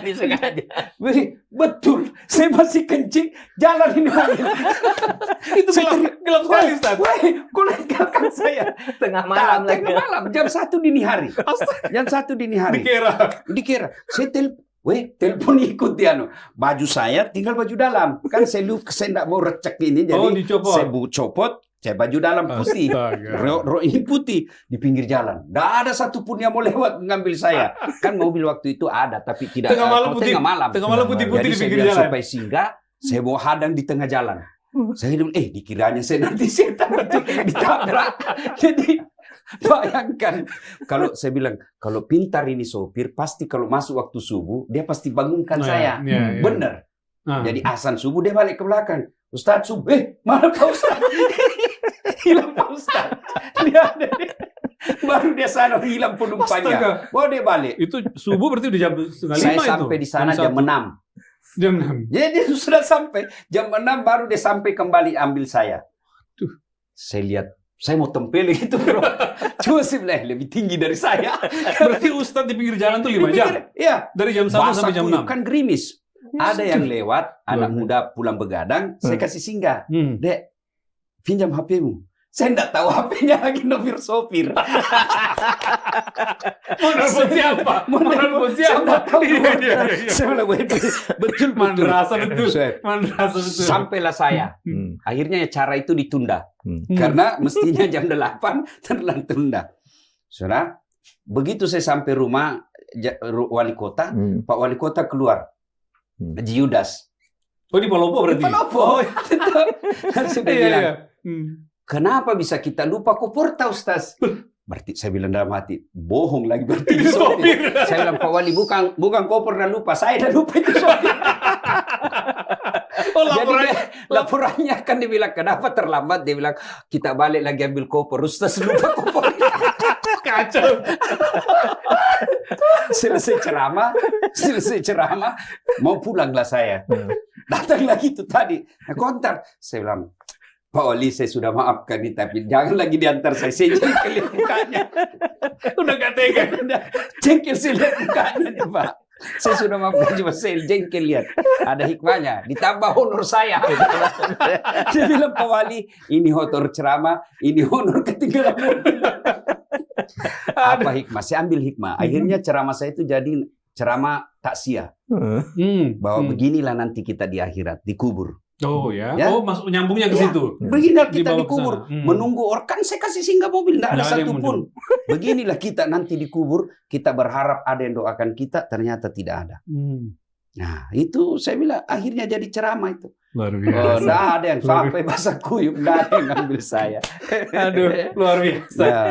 Disengaja. Betul, saya masih kencing, jalan ini mobil. Itu gelap sekali, Ustaz. Kok tinggalkan saya? Tengah malam lagi. Tengah malam, jam 1 dini hari. Jam 1 dini hari. Di Kera. Saya telepon ikut dia. Baju saya tinggal baju dalam. Kan saya tidak mau recek ini, jadi saya copot. Saya baju dalam putih, ini putih di pinggir jalan. Tidak ada satupun yang mau lewat mengambil saya. Kan mobil waktu itu ada, tapi tidak. Tengah malam putih-putih di pinggir jalan. Supaya singgah, saya bawa hadang di tengah jalan. Saya bilang, dikiranya saya nanti setan ditabrak. Jadi bayangkan, kalau saya bilang, kalau pintar ini sopir, pasti kalau masuk waktu subuh, dia pasti bangunkan saya. Benar. Jadi azan subuh dia balik ke belakang. Ustaz subuh, mana Pak Ustaz? Hilang Pak Ustaz. Baru dia sana hilang penumpangnya. Baru dia balik. Itu subuh berarti udah jam 4:30 itu. Saya sampai di sana jam 6. Jam 6. Jadi dia sudah sampai jam 6 baru dia sampai kembali ambil saya. Saya lihat, saya mau tempel gitu, Bro. Cuma sebelah lebih tinggi dari saya. Berarti Ustaz di pinggir jalan tuh 5 jam. Iya. Dari jam 1 sampai jam 6. Kan gerimis. Ada yang lewat, anak muda pulang begadang, saya kasih singgah. Dek, pinjam HP-mu. Saya enggak tahu HP-nya lagi nomor sopir. Mau nelfon siapa? Mau nelfon siapa? Iya. Saya bilang, betul. Madrasah betul. Saya- Madrasah betul. Sampailah saya. Akhirnya cara itu ditunda. Karena mestinya jam 8 tertunda. Saudara, begitu saya sampai rumah wali kota, Pak Wali Kota keluar. Haji Yudas. Oh, di Palopo berarti? Palopo. Sudah Iya, bilang, iya. kenapa bisa kita lupa koper tahu, Ustaz? Berarti saya bilang dalam hati, bohong lagi berarti Di di sopir. sopir. Saya bilang, Pak Wali bukan koper dan lupa, saya dah lupa itu sopir. Oh, Jadi laporan. laporannya kan dibilang, kenapa terlambat? Dia bilang, kita balik lagi ambil koper, Ustaz lupa koper. Kacau. Selesai ceramah, mau pulanglah saya. Datang lagi itu tadi, kontak. Saya bilang, Pak Wali, saya sudah maafkan nih, tapi jangan lagi diantar saya jengkel lihat mukanya. Udah gak tega. Jengkel saya lihat mukanya nih, Pak. Saya sudah maafkan, cuma saya jengkel lihat. Ada hikmahnya, ditambah honor saya. Dia bilang, Pak Wali, ini honor ceramah, ini honor ketinggalan mobil. Apa hikmah? Saya ambil hikmah. Akhirnya ceramah saya itu jadi ceramah taksiah. Bahwa beginilah nanti kita di akhirat, dikubur. Oh ya. Ya. Oh, masuk nyambungnya ke Ya. situ. Beginilah kita Dibawa ke dikubur. sana. Menunggu orang, kan saya kasih singgah mobil, tidak ada Nggak ada yang satupun. Beginilah kita nanti dikubur, kita berharap ada yang doakan kita, ternyata tidak ada. Nah, itu saya bilang akhirnya jadi ceramah itu. Luar Oh, biasa. nggak ada yang sampai basah kuyup, nggak ada yang ngambil saya. Aduh, luar biasa. Ya,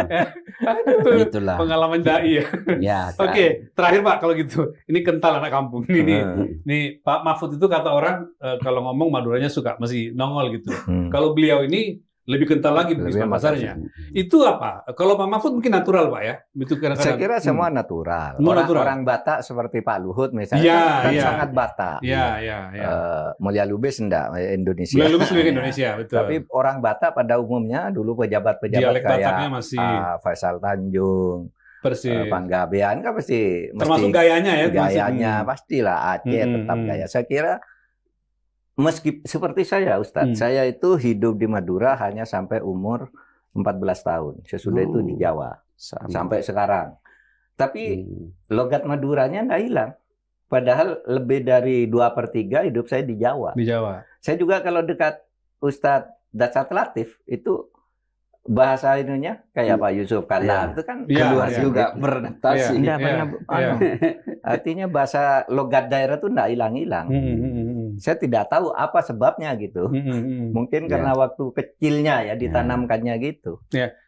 Aduh, itulah. pengalaman dai ya. Ya, kan. Oke, terakhir Pak kalau gitu. Ini kental anak kampung. Ini Pak Mahfud itu kata orang kalau ngomong Maduranya suka masih nongol gitu. Kalau beliau ini lebih kental lagi Lebih Bisma pasarnya. Itu apa? Kalau Pak Mahfud mungkin natural Pak ya. Itu Saya kadang-kadang. kira semua natural. Semua natural. Orang Batak seperti Pak Luhut misalnya Iya, kan iya. sangat Batak. Iya. Mulia Lubis enggak Indonesia. Beliau lebih sebagai Indonesia, betul. Tapi orang Batak pada umumnya dulu pejabat-pejabat Dialek kayak Bataknya masih Faisal Tanjung, persis. Panggabean kan pasti Termasuk gayanya ya. gayanya pastilah Aceh tetap Hmm. gaya. Saya kira meski seperti saya Ustadz, saya itu hidup di Madura hanya sampai umur 14 tahun. Sesudah itu di Jawa sampai sekarang. Tapi logat Maduranya nggak hilang. Padahal lebih dari 2/3 hidup saya di Jawa. Di Jawa. Saya juga kalau dekat Ustadz Datsat Latif itu bahasa ininya kayak Pak Yusuf Kalla itu kan Iya, keluar iya. juga beradaptasi. Nggak Iya, pernah, iya. artinya bahasa logat daerah itu nggak hilang-hilang. Saya tidak tahu apa sebabnya gitu. Mungkin karena waktu kecilnya ya ditanamkannya gitu.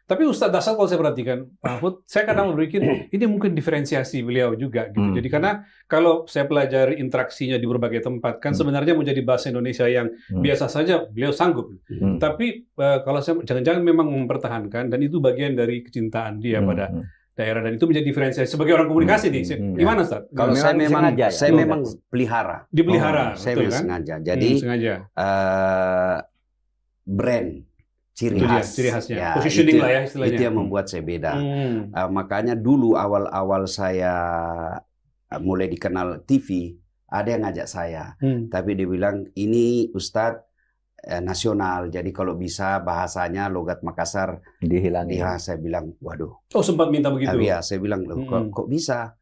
Tapi Ustadz Dasar kalau saya perhatikan, Pak Mahfud, saya kadang berpikir ini mungkin diferensiasi beliau juga gitu. Jadi karena kalau saya pelajari interaksinya di berbagai tempat, kan sebenarnya menjadi bahasa Indonesia yang biasa saja beliau sanggup. Tapi kalau saya jangan-jangan memang mempertahankan dan itu bagian dari kecintaan dia pada daerah dan itu menjadi diferensiasi sebagai orang komunikasi nih. Gimana Ustadz? Kalau saya memang sengaja ya? saya memang pelihara. Dipelihara, Saya betul memang kan? sengaja. Jadi Sengaja. brand ciri Itu dia, khas. ciri khasnya. Ya, Positioning itu- lah ya istilahnya. Itu yang membuat saya beda. Hmm. Makanya dulu awal-awal saya mulai dikenal TV, ada yang ngajak saya. Tapi dia bilang, ini Ustadz nasional, jadi kalau bisa bahasanya logat Makassar Dihilangin. ya. Saya bilang, waduh. Oh sempat minta begitu. Ya, saya bilang, loh, kok bisa?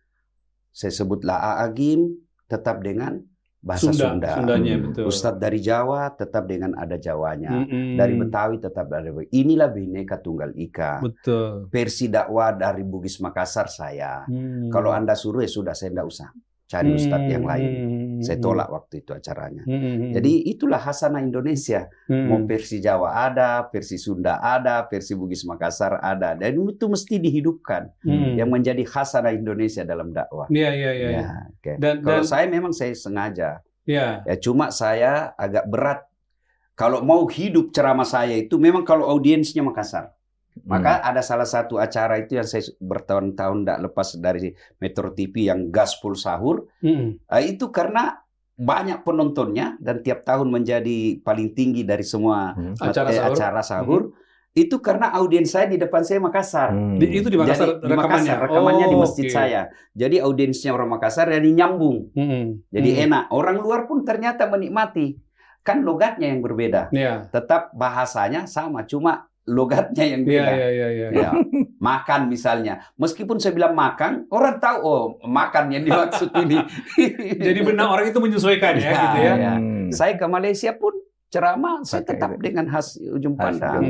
Saya sebutlah Agim tetap dengan bahasa Sunda. Sundanya betul. Ustadz dari Jawa tetap dengan ada Jawanya. Mm-mm. Dari Betawi tetap ada. Inilah Bhinneka Tunggal Ika. Betul. Versi dakwah dari Bugis Makassar saya. Kalau Anda suruh ya sudah, saya tidak usah cari ustadz yang lain. Saya tolak waktu itu acaranya. Jadi itulah hasanah Indonesia. Mau versi Jawa ada, versi Sunda ada, versi Bugis Makassar ada. Dan itu mesti dihidupkan. Yang menjadi hasanah Indonesia dalam dakwah. Iya. Ya, oke. Dan Kalau saya memang saya sengaja. ya. Ya cuma saya agak berat. Kalau mau hidup ceramah saya itu memang kalau audiensnya Makassar. Maka ada salah satu acara itu yang saya bertahun-tahun tidak lepas dari Metro TV yang Gaspol Sahur. Itu karena banyak penontonnya dan tiap tahun menjadi paling tinggi dari semua acara sahur. Itu karena audiens saya di depan saya Makassar. Itu di Makassar Jadi, di Makassar, rekamannya di masjid oke. saya. Jadi audiensnya orang Makassar jadi nyambung. Jadi enak. Orang luar pun ternyata menikmati. Kan logatnya yang berbeda. Ya. Tetap bahasanya sama. Cuma logatnya yang beda. Iya. Ya, makan misalnya. Meskipun saya bilang makan, orang tahu oh makan yang dimaksud ini. Jadi benar orang itu menyesuaikan ya, Ya, gitu ya. ya. Saya ke Malaysia pun ceramah saya Pakai tetap dengan khas ujung pandang.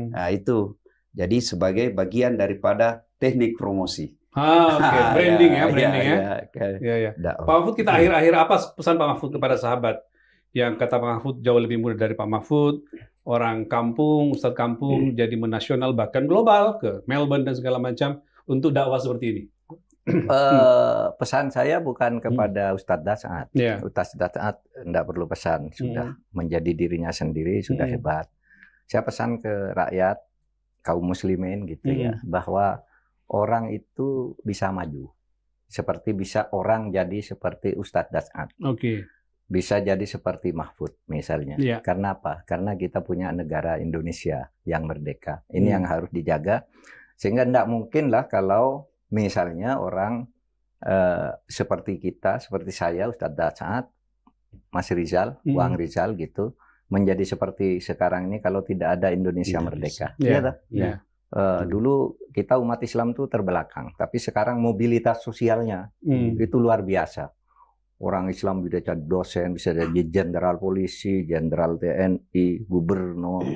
Nah, itu. Jadi sebagai bagian daripada teknik promosi. Oke. Branding ya, branding ya. Iya. Dakwah. Pak Mahfud, kita akhir-akhir apa pesan Pak Mahfud kepada sahabat? Yang kata Pak Mahfud jauh lebih muda dari Pak Mahfud, orang kampung, Ustadz kampung, jadi menasional bahkan global ke Melbourne dan segala macam untuk dakwah seperti ini. Pesan saya bukan kepada Ustadz Dasaat. Ya. Ustadz Dasaat tidak perlu pesan, sudah menjadi dirinya sendiri, sudah hebat. Saya pesan ke rakyat, kaum muslimin gitu ya, bahwa orang itu bisa maju. Seperti bisa orang jadi seperti Ustadz Dasaat. Oke. Bisa jadi seperti Mahfud misalnya. Iya. Karena apa? Karena kita punya negara Indonesia yang merdeka. Ini yang harus dijaga. Sehingga tidak mungkin lah kalau misalnya orang seperti kita, seperti saya, Ustadz Dasaat, Mas Rizal, Wang Rizal gitu, menjadi seperti sekarang ini kalau tidak ada Indonesia merdeka. Iya. Dulu kita umat Islam itu terbelakang, tapi sekarang mobilitas sosialnya itu luar biasa. Orang Islam bisa jadi dosen, bisa jadi jenderal polisi, jenderal TNI, gubernur,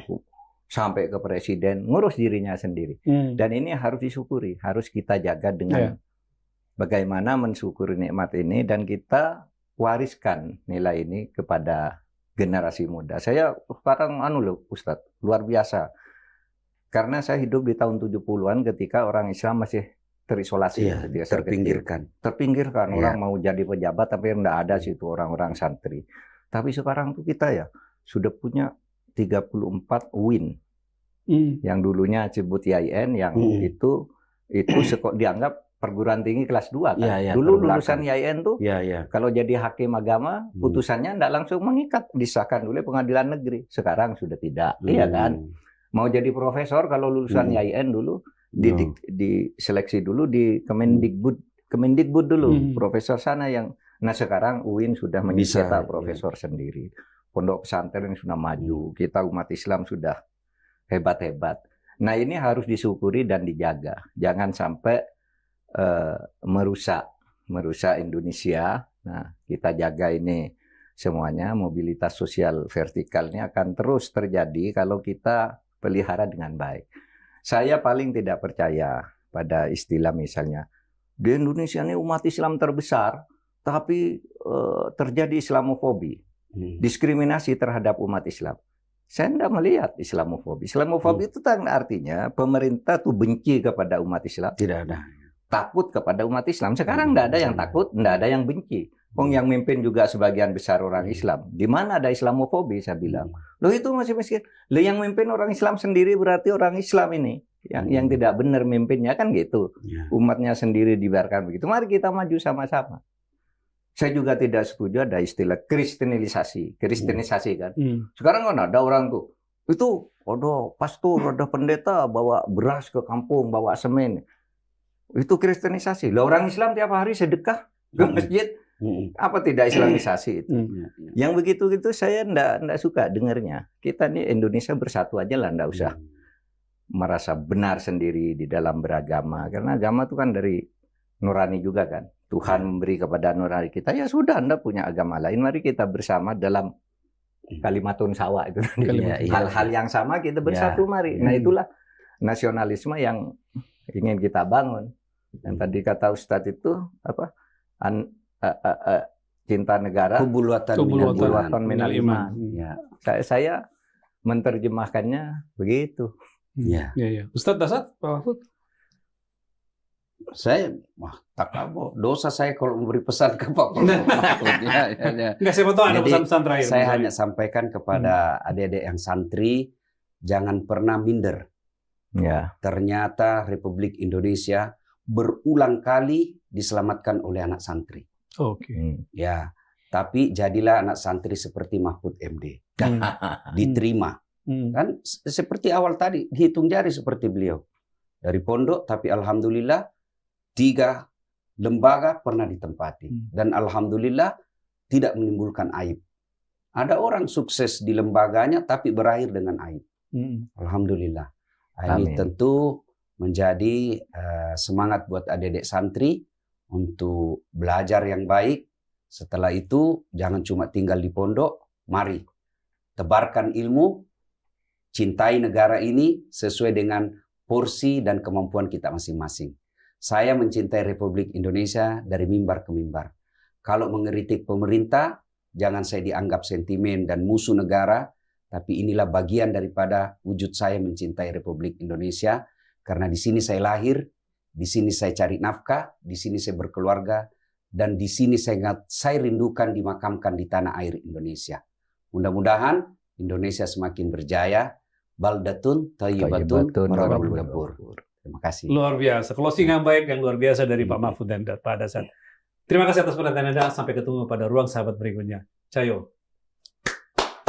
sampai ke presiden, ngurus dirinya sendiri. Dan ini harus disyukuri, harus kita jaga dengan bagaimana mensyukuri nikmat ini dan kita wariskan nilai ini kepada generasi muda. Saya sekarang Ustadz, luar biasa. Karena saya hidup di tahun 70-an ketika orang Islam masih terisolasi, terpinggirkan. Orang mau jadi pejabat tapi tidak ada situ orang-orang santri. Tapi sekarang tuh kita ya sudah punya 34 UIN yang dulunya disebut IAIN, yang itu dianggap perguruan tinggi kelas 2 kan. Dulu lulusan IAIN tuh kalau jadi hakim agama putusannya tidak langsung mengikat, disahkan oleh pengadilan negeri. Sekarang sudah tidak, iya kan? Mau jadi profesor kalau lulusan IAIN dulu diseleksi dulu di Kemendikbud dulu, profesor sana yang. Nah sekarang UIN sudah mencetak profesor sendiri, pondok pesantren yang sudah maju, kita umat Islam sudah hebat-hebat. Nah ini harus disyukuri dan dijaga, jangan sampai merusak Indonesia. Nah kita jaga ini semuanya, mobilitas sosial vertikalnya akan terus terjadi kalau kita pelihara dengan baik. Saya paling tidak percaya pada istilah misalnya, di Indonesia ini umat Islam terbesar, tapi terjadi Islamofobi, diskriminasi terhadap umat Islam. Saya tidak melihat Islamofobi. Islamofobi itu artinya pemerintah tuh benci kepada umat Islam. Tidak ada. Takut kepada umat Islam. Sekarang tidak ada yang takut, tidak ada yang benci. Yang mimpin juga sebagian besar orang Islam. Di mana ada Islamofobi, saya bilang. Loh itu masih miskin. Loh yang mimpin orang Islam sendiri berarti orang Islam ini. Yang tidak benar mimpinnya kan gitu. Umatnya sendiri dibiarkan begitu. Mari kita maju sama-sama. Saya juga tidak setuju ada istilah kristenisasi kan. Sekarang kan ada orang tuh. Itu ada pastor, ada pendeta bawa beras ke kampung, bawa semen. Itu kristenisasi. Lah orang Islam tiap hari sedekah ke masjid. Apa tidak Islamisasi itu? Yang begitu-gitu saya enggak suka dengarnya. Kita nih Indonesia bersatu aja lah, enggak usah merasa benar sendiri di dalam beragama. Karena agama itu kan dari nurani juga kan. Tuhan memberi kepada nurani kita. Ya sudah, Anda punya agama lain. Mari kita bersama dalam kalimatun sawa itu. Hal-hal yang sama kita bersatu mari. Nah itulah nasionalisme yang ingin kita bangun. Yang tadi kata Ustadz itu apa? Cinta negara, kubulwatan minal iman. Saya menerjemahkannya begitu. Ustadz Dasaat, Pak Mahfud? Saya tak tahu dosa saya kalau memberi pesan ke Pak Mahfud. Enggak, saya mau tahu ada pesan-pesan terakhir. Saya hanya sampaikan kepada adik-adik yang santri, jangan pernah minder. Ternyata Republik Indonesia berulang kali diselamatkan oleh anak santri. Ya, tapi jadilah anak santri seperti Mahfud MD. Diterima. Kan seperti awal tadi, hitung jari seperti beliau. Dari pondok, tapi alhamdulillah 3 lembaga pernah ditempati. Dan alhamdulillah tidak menimbulkan aib. Ada orang sukses di lembaganya tapi berakhir dengan aib. Alhamdulillah. Ini Amin. tentu menjadi semangat buat adik-adik santri untuk belajar yang baik. Setelah itu jangan cuma tinggal di pondok, mari tebarkan ilmu, cintai negara ini sesuai dengan porsi dan kemampuan kita masing-masing. Saya mencintai Republik Indonesia dari mimbar ke mimbar. Kalau mengkritik pemerintah, jangan saya dianggap sentimen dan musuh negara, tapi inilah bagian daripada wujud saya mencintai Republik Indonesia, karena di sini saya lahir, di sini saya cari nafkah, di sini saya berkeluarga, dan di sini saya rindukan dimakamkan di tanah air Indonesia. Mudah-mudahan Indonesia semakin berjaya. Baldatun thayyibatun warabul ghafur. Terima kasih. Luar biasa. Closing yang baik, yang luar biasa dari Pak Mahfud dan Pak Dasan. Terima kasih atas perhatian Anda. Sampai ketemu pada ruang sahabat berikutnya. Cayo.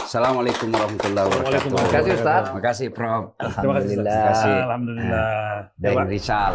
Assalamualaikum warahmatullahi wabarakatuh. Terima kasih, Ustaz. Terima kasih, Prof. Terima kasih. Alhamdulillah. Alhamdulillah. Dan Rizal.